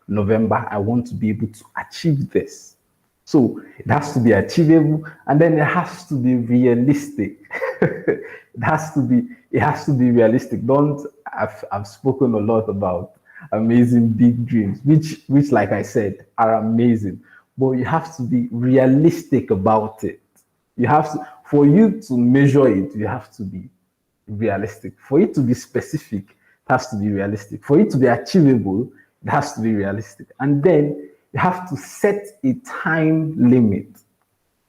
November, I want to be able to achieve this. So it has to be achievable, and then it has to be realistic. it has to be realistic. I've spoken a lot about amazing big dreams, which like I said, are amazing, but you have to be realistic about it. For you to measure it, you have to be realistic. For it to be specific, it has to be realistic. For it to be achievable, it has to be realistic. And then you have to set a time limit.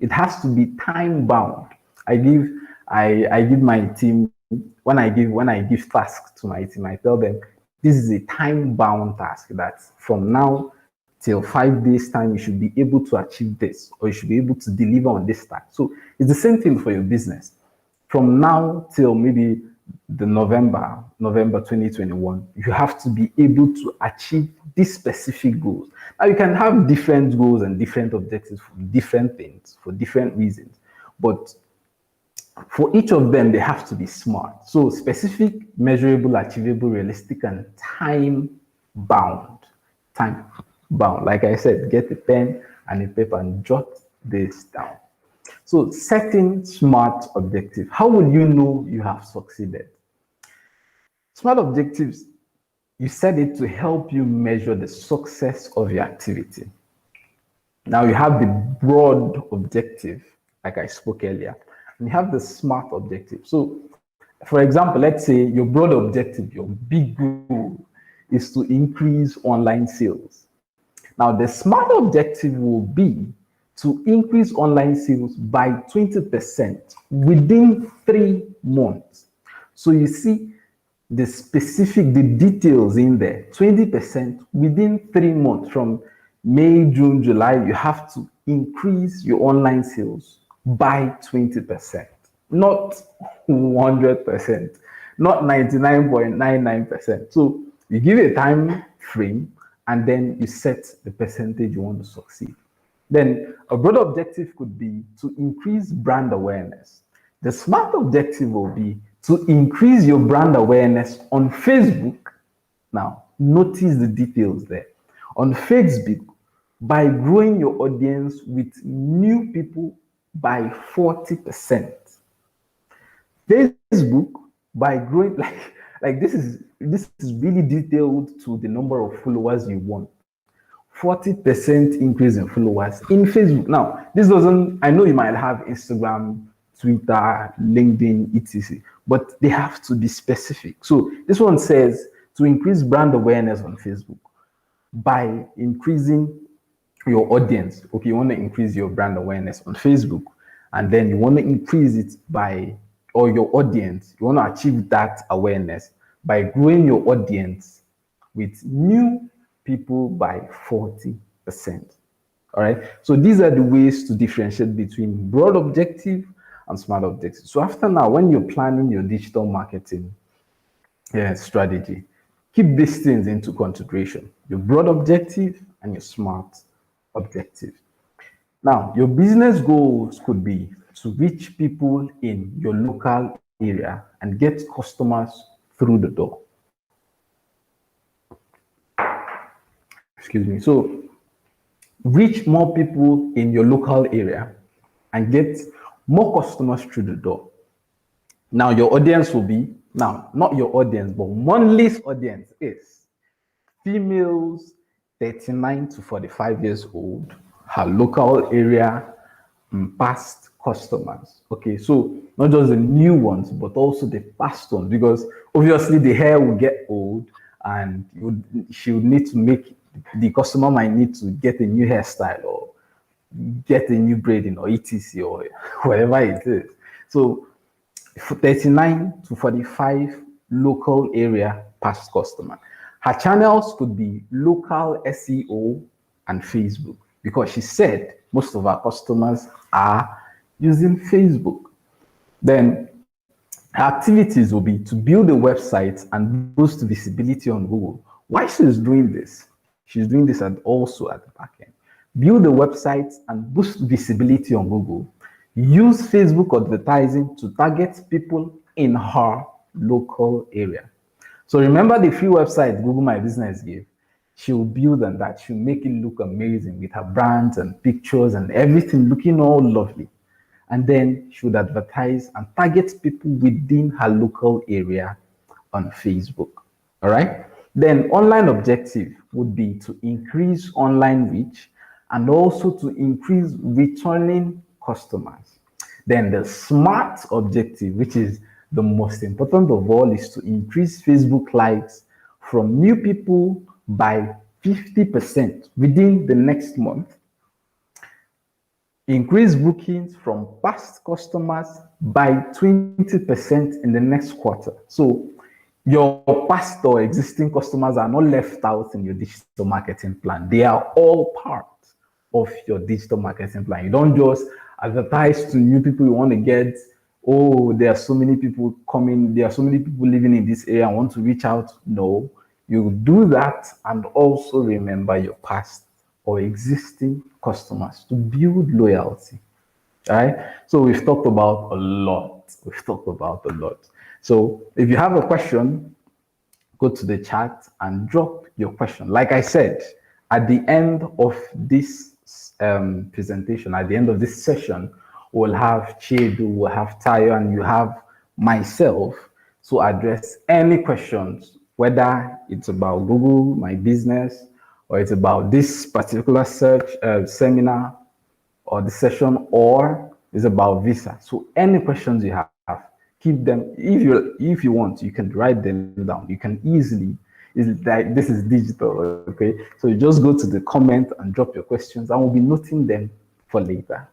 It has to be time bound. I give my team, when I give tasks to my team, I tell them this is a time bound task, that from now till 5 days time you should be able to achieve this, or you should be able to deliver on this task. So it's the same thing for your business. From now till maybe the November 2021, you have to be able to achieve these specific goals. Now you can have different goals and different objectives for different things, for different reasons, but for each of them, they have to be smart. So specific, measurable, achievable, realistic, and time bound. Time bound. Like I said, get a pen and a paper and jot this down. So setting smart objectives. How will you know you have succeeded? Smart objectives, you set it to help you measure the success of your activity. Now you have the broad objective, like I spoke earlier, and you have the smart objective. So, for example, let's say your broad objective, your big goal is to increase online sales. Now, the smart objective will be to increase online sales by 20% within 3 months. So you see the details in there, 20% within 3 months. From May, June, July, you have to increase your online sales by 20%, not 100%, not 99.99%. So you give a time frame and then you set the percentage you want to succeed. Then a broad objective could be to increase brand awareness. The smart objective will be to increase your brand awareness on Facebook. Now, notice the details there. On Facebook, by growing your audience with new people by 40%. Facebook, by growing, like this is really detailed to the number of followers you want. 40% increase in followers in Facebook. Now, this doesn't, I know you might have Instagram, Twitter, LinkedIn, etc., but they have to be specific. So this one says to increase brand awareness on Facebook by increasing your audience. Okay, you want to increase your brand awareness on Facebook, and then you want to increase it by, or your audience, you want to achieve that awareness by growing your audience with new people by 40%. All right, so these are the ways to differentiate between broad objective and smart objective. So after now, when you're planning your digital marketing strategy, keep these things into consideration: your broad objective and your smart objective. Now, your business goals could be to reach people in your local area and get customers through the door. Excuse me. So, reach more people in your local area and get more customers through the door. Now, your audience will be, now, not your audience, but Monly's audience is females 39 to 45 years old, her local area, past customers. Okay, so not just the new ones, but also the past ones, because obviously the hair will get old and she would need to make, the customer might need to get a new hairstyle or get a new braiding or etc. or whatever it is. So 39 to 45 local area past customer. Her channels could be local SEO and Facebook, because she said most of our customers are using Facebook. Then her activities will be to build a website and boost visibility on Google. Why she's doing this? She's doing this also at the back end. Build a website and boost visibility on Google. Use Facebook advertising to target people in her local area. So remember the free website Google My Business gave? She'll build on that. She'll make it look amazing with her brands and pictures and everything looking all lovely. And then she would advertise and target people within her local area on Facebook. All right. Then online objective would be to increase online reach and also to increase returning customers. Then the smart objective, which is the most important of all, is to increase Facebook likes from new people by 50% within the next month, increase bookings from past customers by 20% in the next quarter. So your past or existing customers are not left out in your digital marketing plan. They are all part of your digital marketing plan. You don't just advertise to new people you want to get. Oh, there are so many people coming. There are so many people living in this area. I want to reach out. No, you do that and also remember your past or existing customers to build loyalty. All right. So we've talked about a lot. So if you have a question, go to the chat and drop your question. Like I said, at the end of this presentation, at the end of this session, we'll have Chedu, we'll have Tayo, and you have myself to address any questions, whether it's about Google, my business, or it's about this particular search seminar or the session, or it's about visa. So any questions you have, keep them. If you want, you can write them down. You can easily. It's like this is digital, okay? So you just go to the comment and drop your questions, and we'll be noting them for later.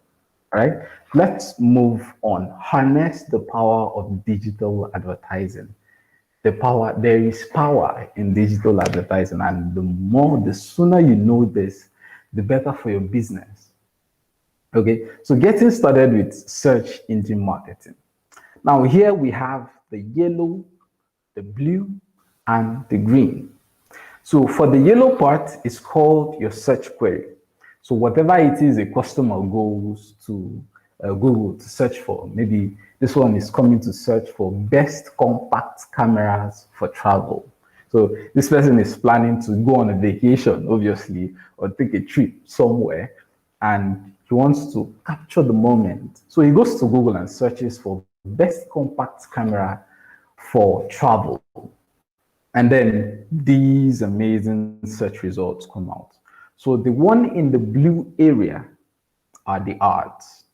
All right. Let's move on. Harness the power of digital advertising. There is power in digital advertising, and the sooner you know this, the better for your business. Okay, so getting started with search engine marketing. Now here we have the yellow, the blue, and the green. So for the yellow part, it's called your search query. So whatever it is a customer goes to Google to search for, maybe this one is coming to search for best compact cameras for travel. So this person is planning to go on a vacation, obviously, or take a trip somewhere, and he wants to capture the moment. So he goes to Google and searches for best compact camera for travel. And then these amazing search results come out. So the one in the blue area are the ads,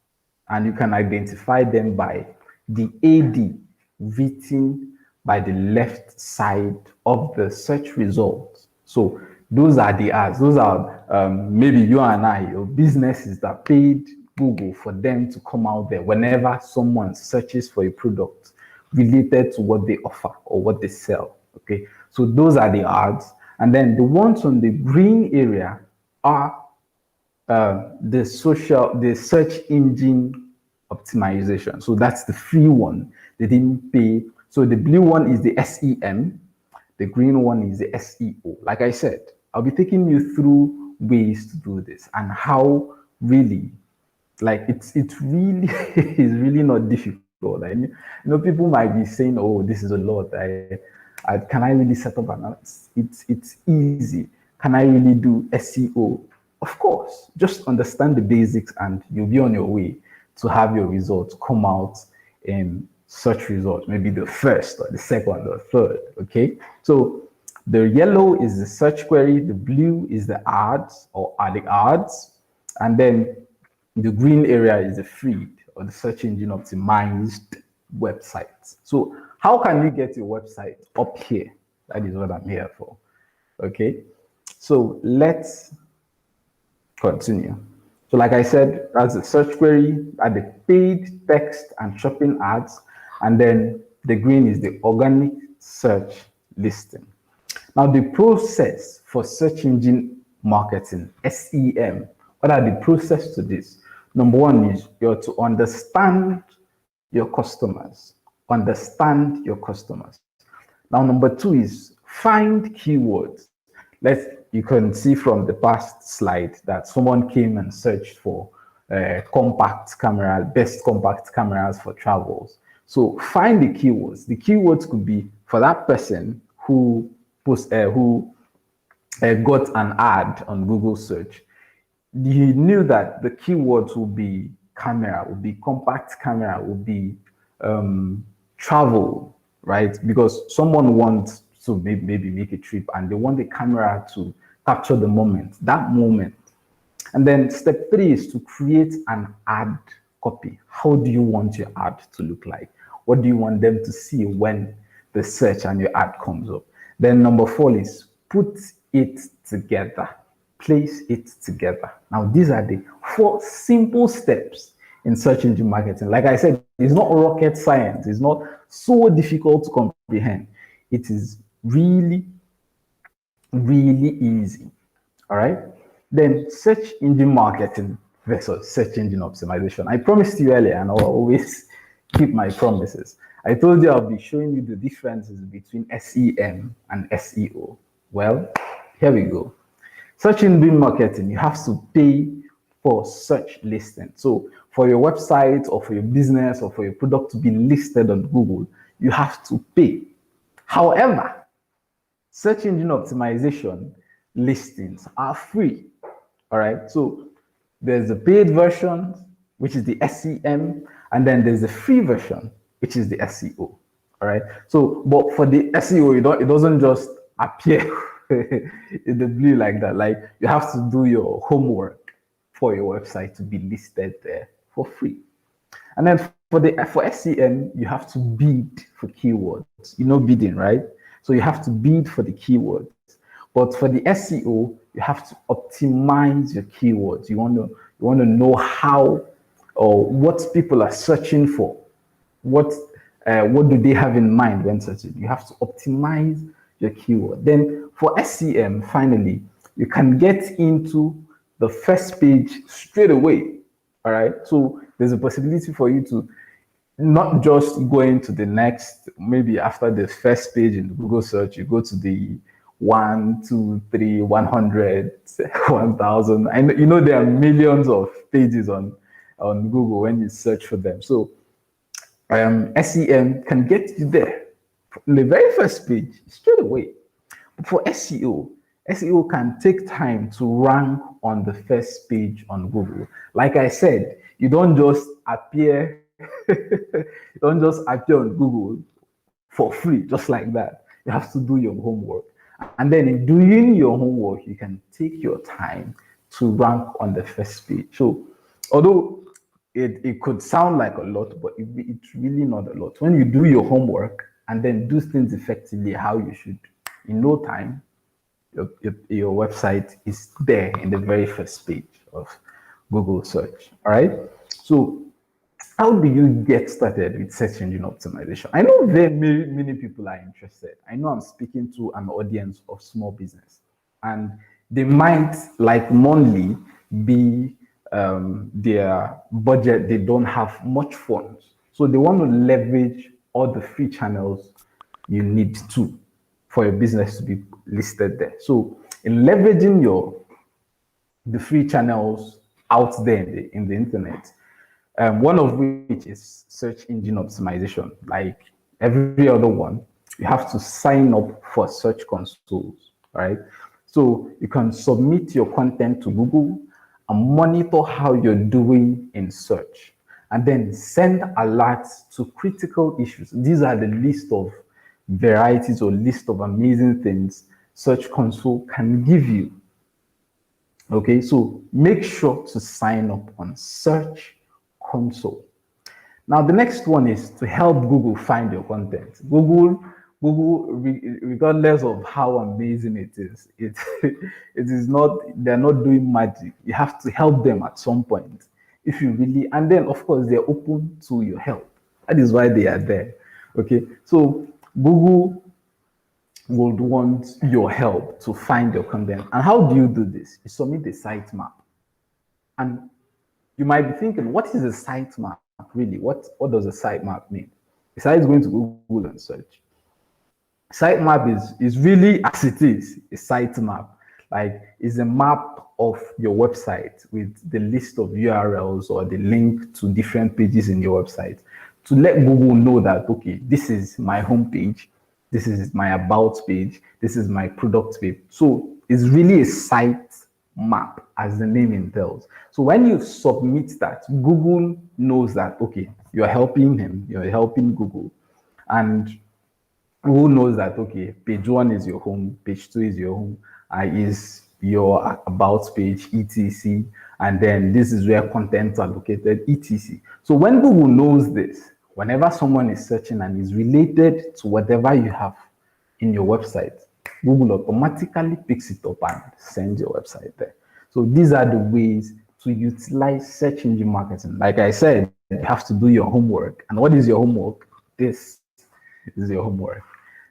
and you can identify them by the AD written by the left side of the search results. So those are the ads. Those are maybe you and I, your businesses that paid Google for them to come out there whenever someone searches for a product related to what they offer or what they sell. Okay, so those are the ads. And then the ones on the green area are the search engine optimization. So that's the free one. They didn't pay. So the blue one is the SEM. The green one is the SEO. Like I said, I'll be taking you through ways to do this and how really, like it's really is really not difficult. People might be saying, "Oh, this is a lot. Can I really set up an?" It's easy. Can I really do SEO? Of course. Just understand the basics, and you'll be on your way to have your results come out in search results, maybe the first or the second or third. Okay, so the yellow is the search query, the blue is the ads or are the ads, and then the green area is the free or the search engine optimized websites. So how can you get your website up here? That is what I'm here for. Okay, so let's continue. So like I said, that's the search query, at the paid text and shopping ads, and then the green is the organic search listing. Now the process for search engine marketing, SEM, what are the process to this? Number one is you're to understand your customers. Understand your customers. Now number two is find keywords. You can see from the past slide that someone came and searched for compact camera, best compact cameras for travels. So find the keywords. The keywords could be for that person who got an ad on Google search. He knew that the keywords will be camera, will be compact camera, will be travel, right? Because someone wants to maybe make a trip and they want the camera to capture the moment, that moment. And then step three is to create an ad copy. How do you want your ad to look like? What do you want them to see when the search and your ad comes up? Then number four is put it together. Place it together. Now, these are the 4 simple steps in search engine marketing. Like I said, it's not rocket science. It's not so difficult to comprehend. It is really, really easy. All right. Then search engine marketing versus search engine optimization. I promised you earlier, and I'll always keep my promises. I told you I'll be showing you the differences between SEM and SEO. Well, here we go. Search engine marketing, you have to pay for search listing. So for your website or for your business or for your product to be listed on Google, you have to pay. However, search engine optimization listings are free. All right. So there's the paid version, which is the SEM, and then there's the free version, which is the SEO. All right. So, but for the SEO, it doesn't just appear in the blue like that. Like, you have to do your homework for your website to be listed there for free. And then for SEM, you have to bid for keywords. You know bidding, right? So you have to bid for the keywords. But for the SEO, you have to optimize your keywords. You want to know how or what people are searching for. What do they have in mind when searching? You have to optimize your keyword. Then for SEM, finally, you can get into the first page straight away. All right. So there's a possibility for you to not just go into the next, maybe after the first page in the Google search, you go to the 1, 2, 3, 100, 1000. I know, you know, there are millions of pages on Google when you search for them. So SEM can get you there on the very first page straight away. But for SEO can take time to rank on the first page on Google. Like I said, you don't just appear on Google for free, just like that. You have to do your homework. And then in doing your homework, you can take your time to rank on the first page. So although it could sound like a lot, but it's really not a lot. When you do your homework and then do things effectively how you should, in no time, your website is there in the very first page of Google search. All right. So how do you get started with search engine optimization? I know very many people are interested. I know I'm speaking to an audience of small business, and they might, like monthly, be their budget. They don't have much funds, so they want to leverage all the free channels you need to for your business to be listed there. So in leveraging the free channels out there in the internet, one of which is search engine optimization. Like every other one, you have to sign up for search consoles, right? So you can submit your content to Google and monitor how you're doing in search, and then send alerts to critical issues. These are the list of varieties or list of amazing things Search Console can give you. Okay, so make sure to sign up on Search Console. Now, the next one is to help Google find your content. Google, regardless of how amazing it is, it is not, they're not doing magic. You have to help them at some point. If you really, and then of course, they're open to your help. That is why they are there. Okay, so Google would want your help to find your content. And how do you do this? You submit a sitemap. And you might be thinking, what is a sitemap really? What does a sitemap mean? Besides going to Google and search. Sitemap is really, as it is, a sitemap. Like, it's a map of your website with the list of URLs or the link to different pages in your website to let Google know that, okay, this is my homepage, this is my about page, this is my product page. So it's really a site map, as the name entails. So when you submit that, Google knows that, okay, you're helping him, you're helping Google, and Google knows that, okay, page 1 is your home, page 2 is your home, is your about page, etc. And then this is where contents are located, etc. So when Google knows this, whenever someone is searching and is related to whatever you have in your website, Google automatically picks it up and sends your website there. So these are the ways to utilize search engine marketing. Like I said, you have to do your homework. And what is your homework? This is your homework.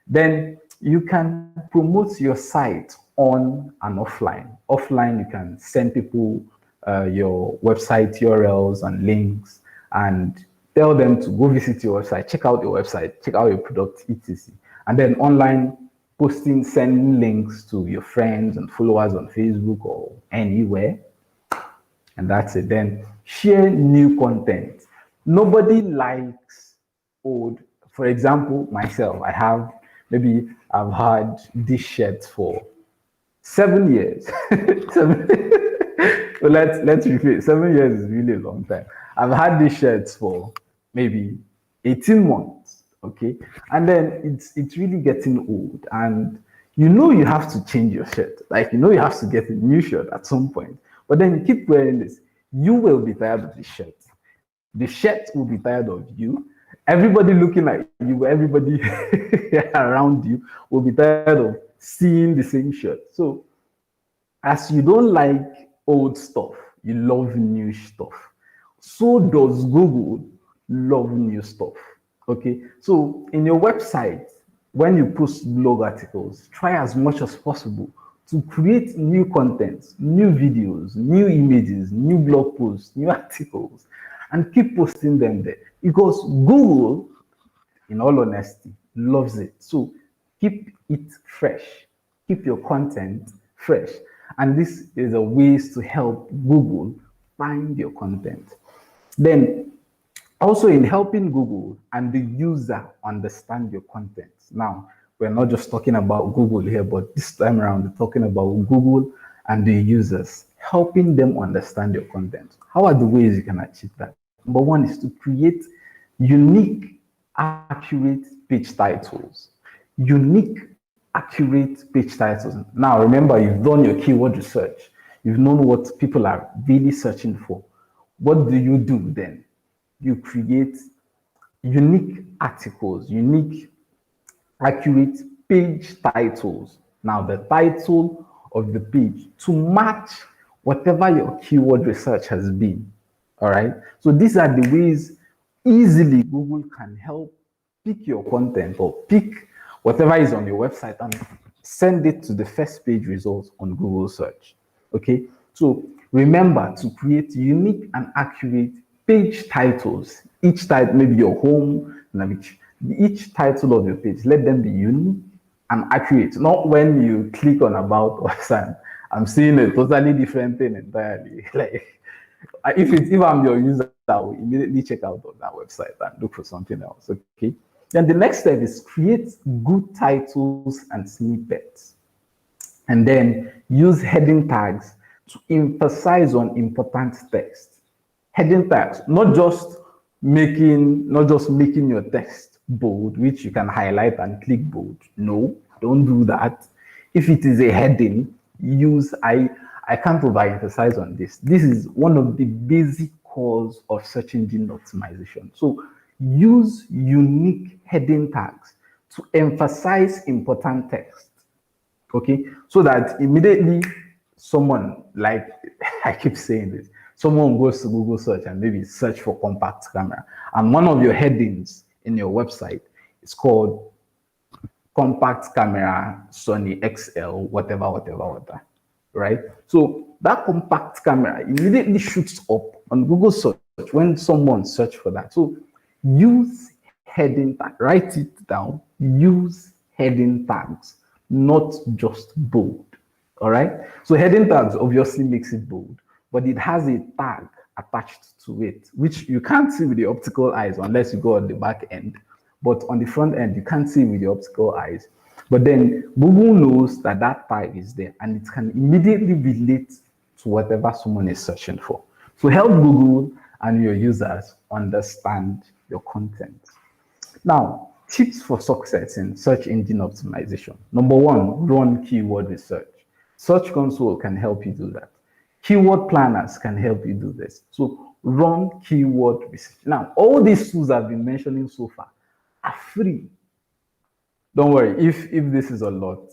Then you can promote your site on and offline. Offline, you can send people your website URLs and links and tell them to go visit your website, check out your website, check out your product, etc. And then online, posting, sending links to your friends and followers on Facebook or anywhere. And that's it. Then share new content. Nobody likes old. For example, myself, maybe I've had this shirt for 7 years. Well, let's repeat. 7 years is really a long time. I've had these shirts for maybe 18 months. Okay. And then it's really getting old. And you have to change your shirt. Like you have to get a new shirt at some point. But then you keep wearing this. You will be tired of the shirt. The shirt will be tired of you. Everybody looking at you, everybody around you will be tired of seeing the same shirt. So as you don't like old stuff, you love new stuff. So does Google love new stuff. Okay. So in your website, when you post blog articles, try as much as possible to create new content, new videos, new images, new blog posts, new articles, and keep posting them there. Because Google, in all honesty, loves it. So keep it fresh. Keep your content fresh. And this is a ways to help Google find your content. Then also in helping Google and the user understand your content. Now, we're not just talking about Google here, but this time around, we're talking about Google and the users, helping them understand your content. How are the ways you can achieve that? Number one is to create unique, accurate page titles. Unique, accurate page titles. Now, remember, you've done your keyword research. You've known what people are really searching for. What do you do then? You create unique articles, unique, accurate page titles. Now, the title of the page to match whatever your keyword research has been. All right. So these are the ways easily Google can help pick your content or pick whatever is on your website and send it to the first page results on Google search. Okay. So remember to create unique and accurate page titles. Each title, maybe your home, each title of your page, let them be unique and accurate. Not when you click on about us and I'm seeing a totally different thing entirely. Like if I'm your user, I will immediately check out of that website and look for something else. Okay. Then the next step is create good titles and snippets. And then use heading tags to emphasize on important text. Heading tags, not just making your text bold, which you can highlight and click bold. No, don't do that. If it is a heading, I can't overemphasize on this. This is one of the basic cores of search engine optimization. So use unique heading tags to emphasize important text. Okay, so that immediately someone, like I keep saying this, someone goes to Google search and maybe search for compact camera, and one of your headings in your website is called compact camera Sony XL, whatever, right? So that compact camera immediately shoots up on Google search when someone search for that. So use heading tag, write it down, use heading tags, not just bold. All right. So heading tags obviously makes it bold, but it has a tag attached to it, which you can't see with the optical eyes unless you go on the back end. But on the front end, you can't see with the optical eyes. But then Google knows that that tag is there and it can immediately relate to whatever someone is searching for. So help Google and your users understand your content. Now, tips for success in search engine optimization. Number one, run keyword research. Search Console can help you do that. Keyword planners can help you do this. So run keyword research. Now, all these tools I've been mentioning so far are free. Don't worry, if this is a lot,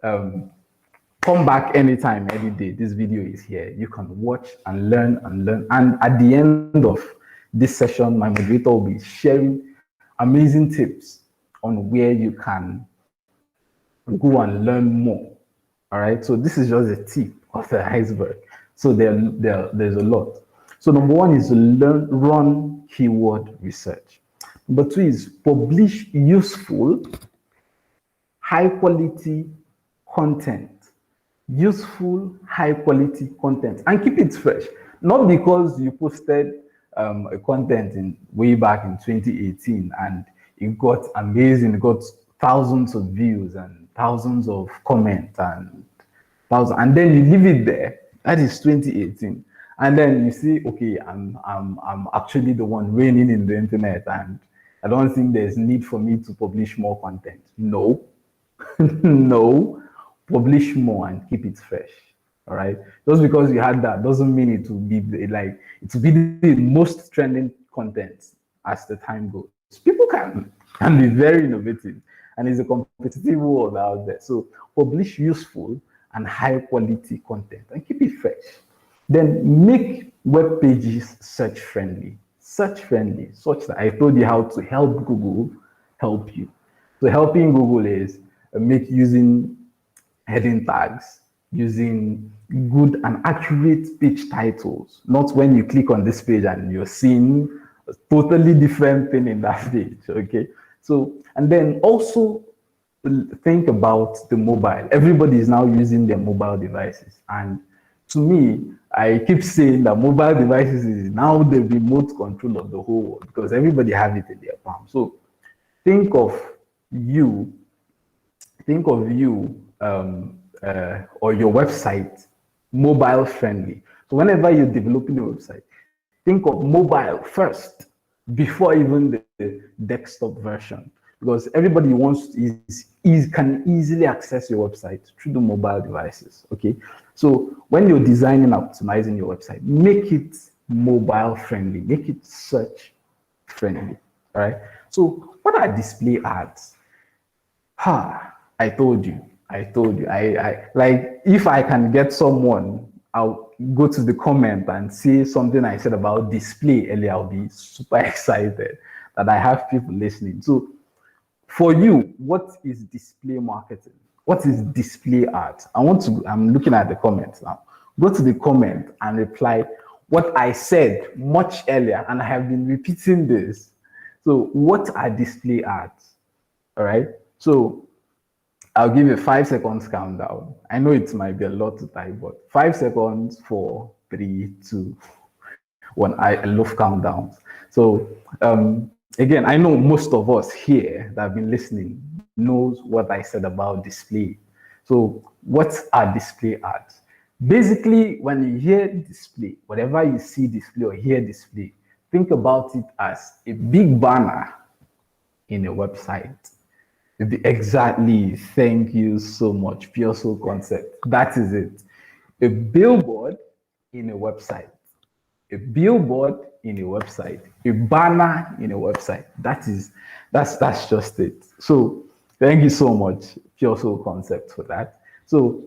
Come back anytime, any day. This video is here. You can watch and learn and learn. And at the end of this session, my moderator will be sharing amazing tips on where you can go and learn more. All right. So this is just a tip of the iceberg. So there's a lot. So number one is to run keyword research. Number two is publish useful, high quality content. Useful, high quality content, and keep it fresh. Not because you posted a content in way back in 2018 and it got amazing, it got thousands of views and thousands of comments and then you leave it there. That is 2018, and then you see, okay, I'm actually the one reigning in the internet, and I don't think there's need for me to publish more content. No, no. Publish more and keep it fresh. All right. Just because you had that doesn't mean it will be like it will be the most trending content as the time goes. People can be very innovative, and it's a competitive world out there. So publish useful and high quality content and keep it fresh. Then make web pages search friendly. Search friendly, such that I told you how to help Google help you. So helping Google is using heading tags, using good and accurate page titles, not when you click on this page and you're seeing a totally different thing in that page, okay? So, and then also think about the mobile. Everybody is now using their mobile devices. And to me, I keep saying that mobile devices is now the remote control of the whole world because everybody has it in their palm. So think of you or your website mobile friendly. So whenever you're developing a website, think of mobile first before even the desktop version, because everybody can easily access your website through the mobile devices. Okay, so when you're designing and optimizing your website, make it mobile friendly, make it search friendly. All right. So what are display ads? I told you. I like, if I can get someone, I'll go to the comment and say something I said about display earlier. I'll be super excited that I have people listening. So for you, what is display marketing? What is display art? I'm looking at the comments now. Go to the comment and reply what I said much earlier, and I have been repeating this. So what are display ads? All right. So I'll give you 5 seconds countdown. I know it might be a lot to type, but 5 seconds, 4, 3, 2, 1. I love countdowns. So again, I know most of us here that have been listening knows what I said about display. So what are display ads? Basically, when you hear display, whatever you see display or hear display, think about it as a big banner in a website. Exactly. Thank you so much. Pure Soul Concept. That is it. A billboard in a website. A billboard in a website. A banner in a website. That's just it. So thank you so much, Pure Soul Concept, for that. So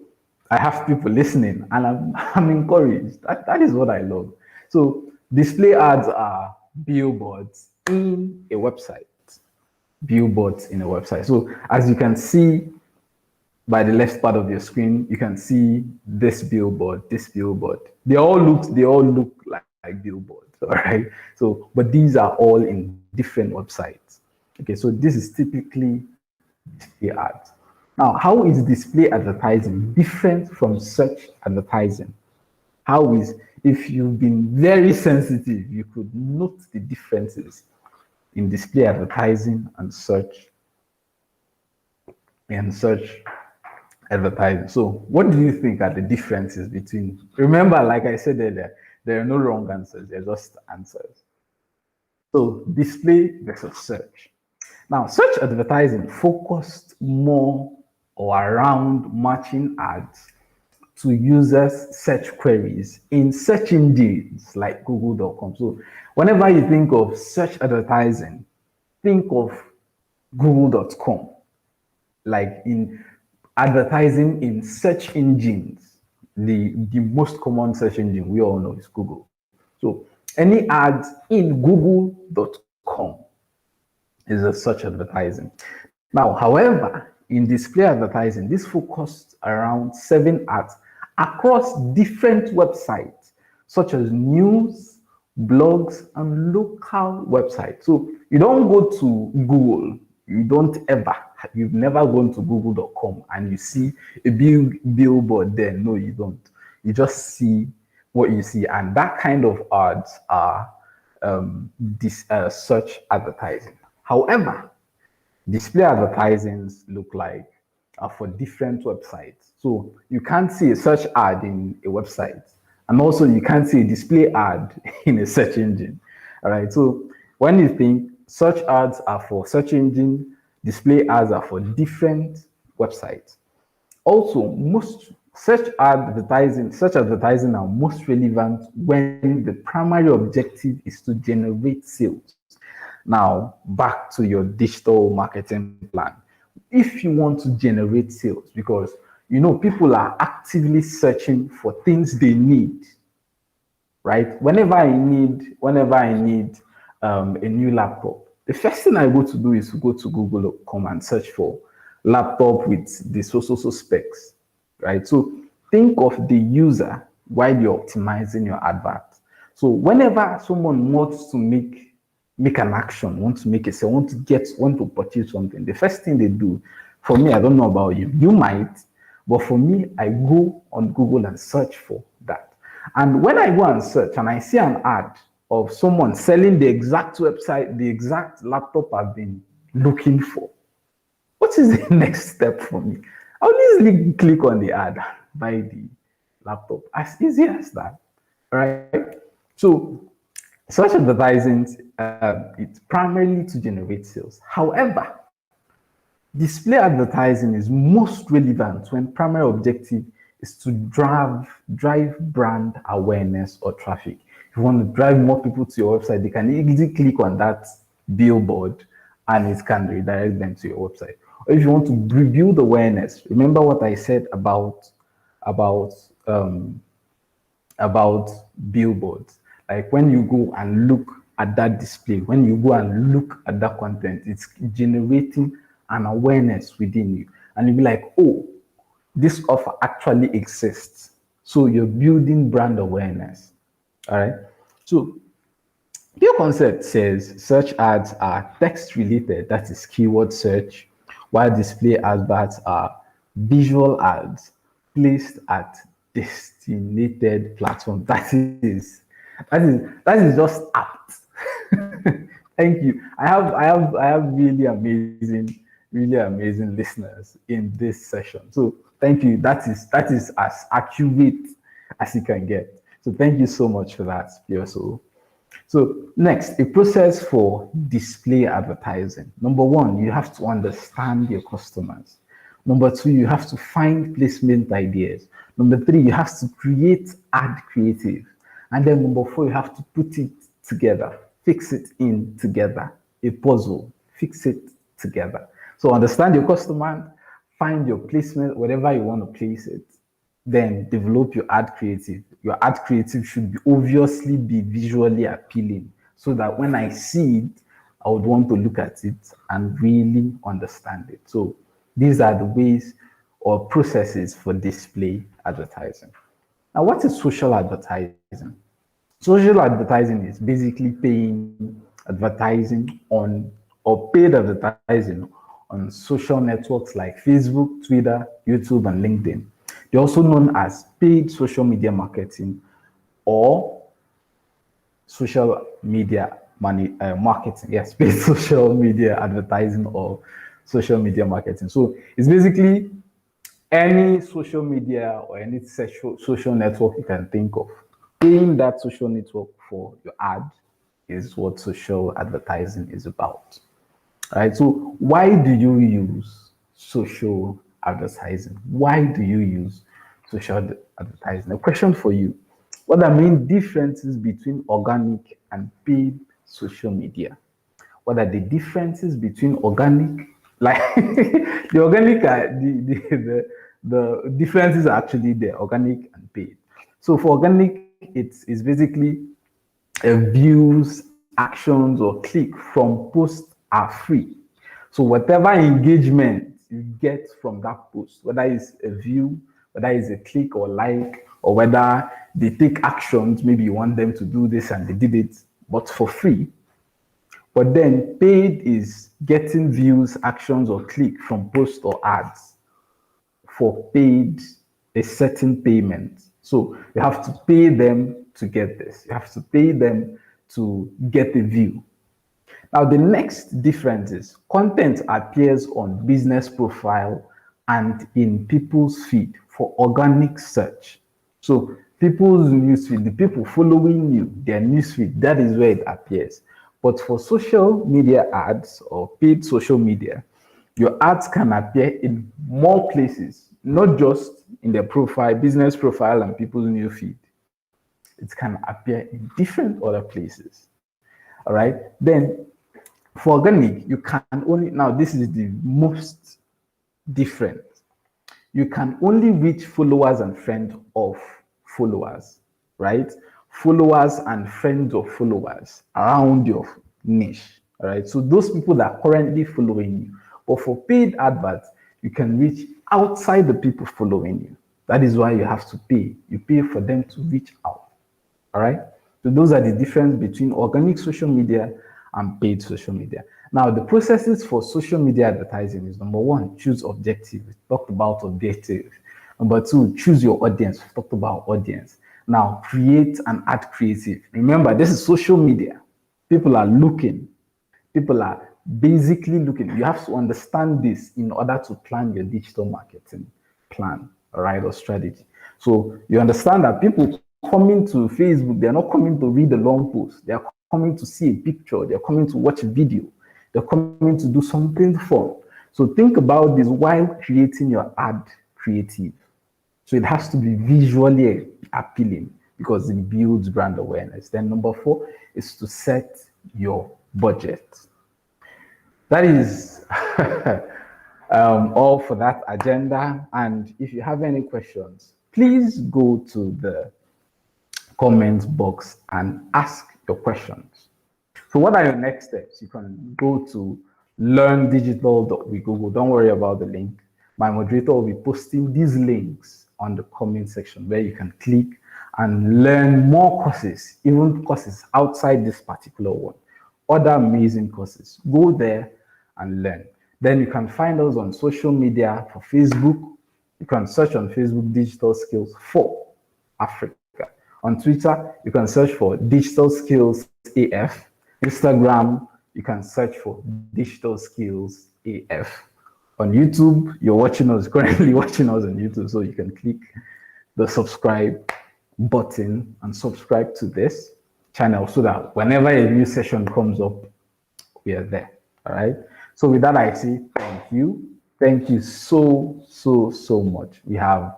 I have people listening, and I'm encouraged. That is what I love. So display ads are billboards in a website. Billboards in a website. So as you can see by the left part of your screen, you can see this billboard. They all look like billboards, all right? So, but these are all in different websites. Okay, so this is typically display ads. Now, how is display advertising different from search advertising? If you've been very sensitive, you could note the differences in display advertising and search advertising. So what do you think are the differences between? Remember, like I said earlier, there are no wrong answers, they're just answers. So display versus search. Now, search advertising focused more or around matching ads to users' search queries in search engines like google.com. So whenever you think of search advertising, think of google.com. Like advertising in search engines. The most common search engine we all know is Google. So any ads in google.com is a search advertising. Now, however, in display advertising, this focused around serving ads across different websites, such as news, blogs, and local websites. So you don't go to Google, you've never gone to google.com and you see a billboard there. No, you don't. You just see what you see, and that kind of ads are this search advertising. However, display advertisings look like for different websites. So you can't see a search ad in a website, and also you can't see a display ad in a search engine. All right. So when you think search ads are for search engine, display ads are for different websites. Also, most search advertising are most relevant when the primary objective is to generate sales. Now, back to your digital marketing plan. If you want to generate sales, because people are actively searching for things they need, right? Whenever I need a new laptop, the first thing I go to do is to go to google.com and search for laptop with the so specs, right? So think of the user while you're optimizing your advert. So whenever someone wants to make an action, want to make a sale, want to purchase something, the first thing they do, for me, I don't know about you, you might, but for me, I go on Google and search for that. And when I go and search and I see an ad of someone selling the exact website, the exact laptop I've been looking for, what is the next step for me? I'll easily click on the ad, buy the laptop, as easy as that, right? So search advertising, it's primarily to generate sales. However, display advertising is most relevant when primary objective is to drive brand awareness or traffic. If you want to drive more people to your website, they can easily click on that billboard and it can redirect them to your website. Or if you want to build awareness, remember what I said about billboards. Like when you go and look at that display, when you go and look at that content, it's generating an awareness within you. And you'll be like, oh, this offer actually exists. So you're building brand awareness. All right. So your concept says search ads are text related, that is keyword search, while display adverts are visual ads placed at destinated platforms. That is just apt. Thank you. I have really amazing listeners in this session. So thank you. That is as accurate as you can get. So thank you so much for that, PSO. So next, a process for display advertising. Number one, you have to understand your customers. Number two, you have to find placement ideas. Number three, you have to create ad creative. And then number four, you have to put it together, fix it in together, a puzzle, fix it together. So understand your customer, find your placement, whatever you want to place it, then develop your ad creative. Your ad creative should obviously be visually appealing so that when I see it, I would want to look at it and really understand it. So these are the ways or processes for display advertising. Now, what is social advertising? Social advertising is basically paying advertising on or paid advertising on social networks like Facebook, Twitter, YouTube, and LinkedIn. They're also known as paid social media marketing or social media marketing. Yes, paid social media advertising or social media marketing. So it's basically any social media or any social network you can think of. Paying that social network for your ad is what social advertising is about. All right. So why do you use social advertising? Why do you use social advertising? A question for you. What are the main differences between organic and paid social media? What are the differences between organic Like the organic, the difference is actually the organic and paid. So for organic, it's basically views, actions, or click from posts are free. So whatever engagement you get from that post, whether it's a view, whether it's a click or like, or whether they take actions, maybe you want them to do this and they did it, but for free. But then paid is getting views, actions, or click from posts or ads for paid a certain payment. So you have to pay them to get this. You have to pay them to get a view. Now, the next difference is content appears on business profile and in people's feed for organic search. So people's newsfeed, the people following you, their newsfeed, that is where it appears. But for social media ads or paid social media, your ads can appear in more places, not just in their profile, business profile, and people's new feed. It can appear in different other places. All right. Then for organic, you can only, now this is the most different. You can only reach followers and friends of followers, right? Followers and friends of followers around your niche, all right? So those people that are currently following you. But for paid adverts, you can reach outside the people following you. That is why you have to pay. You pay for them to reach out, all right? So those are the difference between organic social media and paid social media. Now, the processes for social media advertising is number one, choose objective. We talked about objective. Number two, choose your audience. We talked about audience. Now, create and add creative. Remember, this is social media. People are looking. People are basically looking. You have to understand this in order to plan your digital marketing plan, all right, or strategy. So you understand that people coming to Facebook, they're not coming to read a long post. They're coming to see a picture. They're coming to watch a video. They're coming to do something fun. So think about this while creating your ad creative. So it has to be visually appealing because it builds brand awareness. Then number four is to set your budget. That is all for that agenda. And if you have any questions, please go to the comment box and ask your questions. So what are your next steps? You can go to learndigital.wegoogle. Don't worry about the link. My moderator will be posting these links on the comment section where you can click and learn more courses, even courses outside this particular one. Other amazing courses. Go there and learn. Then you can find us on social media for Facebook. You can search on Facebook Digital Skills for Africa. On Twitter, you can search for Digital Skills AF. Instagram, you can search for Digital Skills AF. On YouTube, you're watching us, currently watching us on YouTube, so you can click the subscribe button and subscribe to this channel so that whenever a new session comes up, we are there. All right. So with that, I say thank you. Thank you so much. We have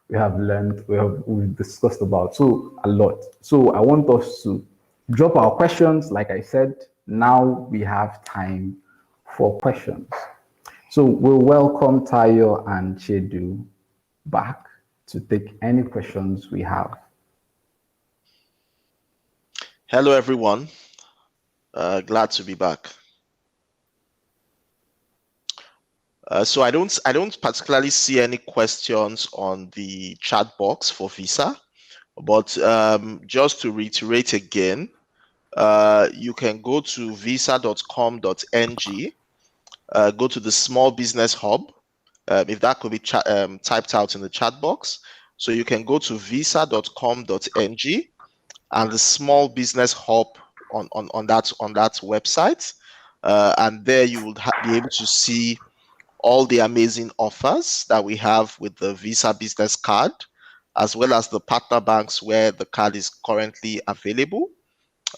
learned, we've discussed about so a lot. So I want us to drop our questions. Like I said, now we have time for questions. So we'll welcome Tayo and Chedu back to take any questions we have. Hello, everyone. Glad to be back. So I don't particularly see any questions on the chat box for Visa, but just to reiterate again, you can go to visa.com.ng, go to the Small Business Hub, if that could be typed out in the chat box. So you can go to visa.com.ng and the Small Business Hub on that website, and there you will be able to see all the amazing offers that we have with the Visa Business Card, as well as the partner banks where the card is currently available.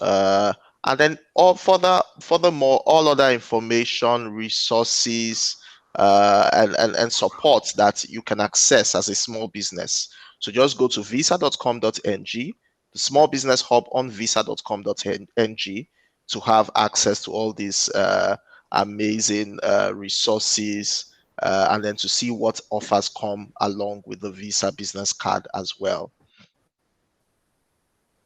And then furthermore, all other information, resources, and support that you can access as a small business. So just go to visa.com.ng, the Small Business Hub on visa.com.ng to have access to all these amazing resources, and then to see what offers come along with the Visa business card as well.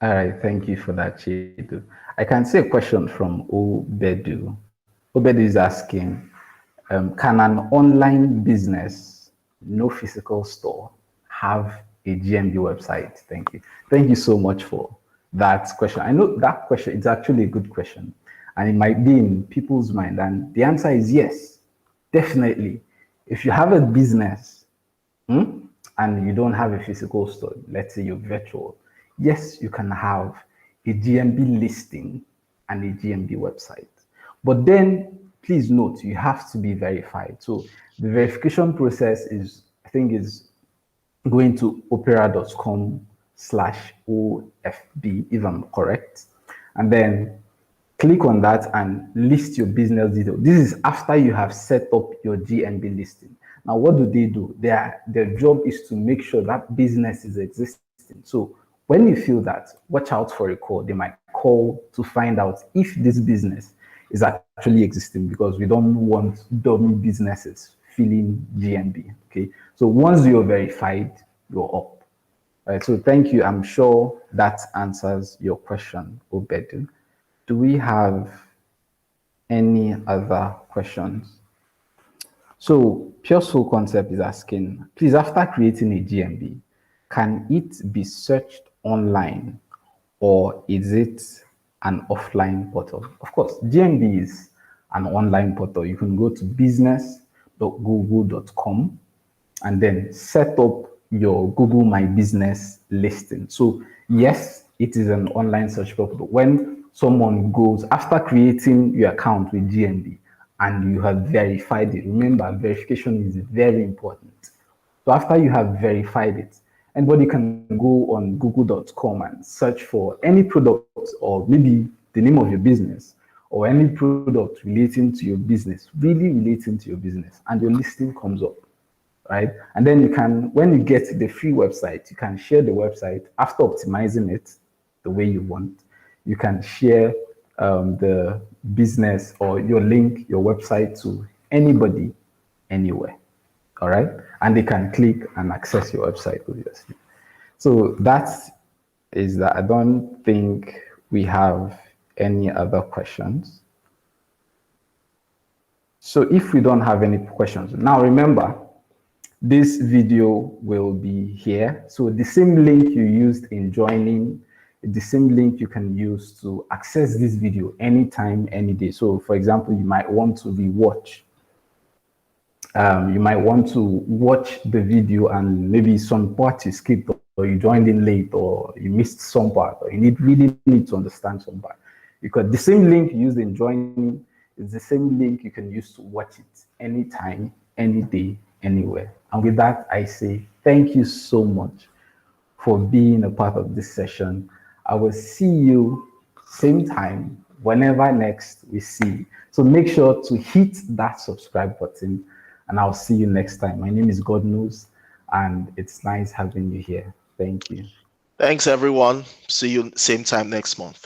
All right, thank you for that, Chidu. I can see a question from Obedu. Obedu is asking, can an online business, no physical store, have a GMB website? Thank you. Thank you so much for that question. I know that question is actually a good question, and it might be in people's mind. And the answer is yes, definitely. If you have a business, and you don't have a physical store, let's say you're virtual, yes, you can have a GMB listing and a GMB website. But then please note, you have to be verified. So the verification process is, I think, is going to opera.com/OFB, if I'm correct. And then click on that and list your business details. This is after you have set up your GMB listing. Now, what do? Their job is to make sure that business is existing. So when you feel that, watch out for a call. They might call to find out if this business is actually existing, because we don't want dummy businesses filling GMB. Okay. So once you're verified, you're up. All right. So thank you. I'm sure that answers your question, Obedu. Do we have any other questions? So Pure Soul Concept is asking, please, after creating a GMB, can it be searched online, or is it an offline portal? Of course, GMB is an online portal. You can go to business.google.com and then set up your Google My Business listing. So yes, it is an online search portal. When someone goes, after creating your account with GMB and you have verified it, remember, verification is very important. So after you have verified it, anybody can go on google.com and search for any product, or maybe the name of your business, or any product relating to your business, really relating to your business, and your listing comes up, right? And then you can, when you get the free website, you can share the website after optimizing it the way you want. You can share the business or your link, your website, to anybody, anywhere. All right. And they can click and access your website, obviously. So that is that. I don't think we have any other questions. So if we don't have any questions, now remember, this video will be here. So the same link you used in joining, the same link you can use to access this video anytime, any day. So for example, you might want to rewatch. You might want to watch the video and maybe some part you skipped, or you joined in late, or you missed some part, or you really need to understand some part. Because the same link you used in joining is the same link you can use to watch it anytime, any day, anywhere. And with that, I say thank you so much for being a part of this session. I will see you same time whenever next we see. So make sure to hit that subscribe button, and I'll see you next time. My name is God Knows, and it's nice having you here. Thank you. Thanks, everyone. See you same time next month.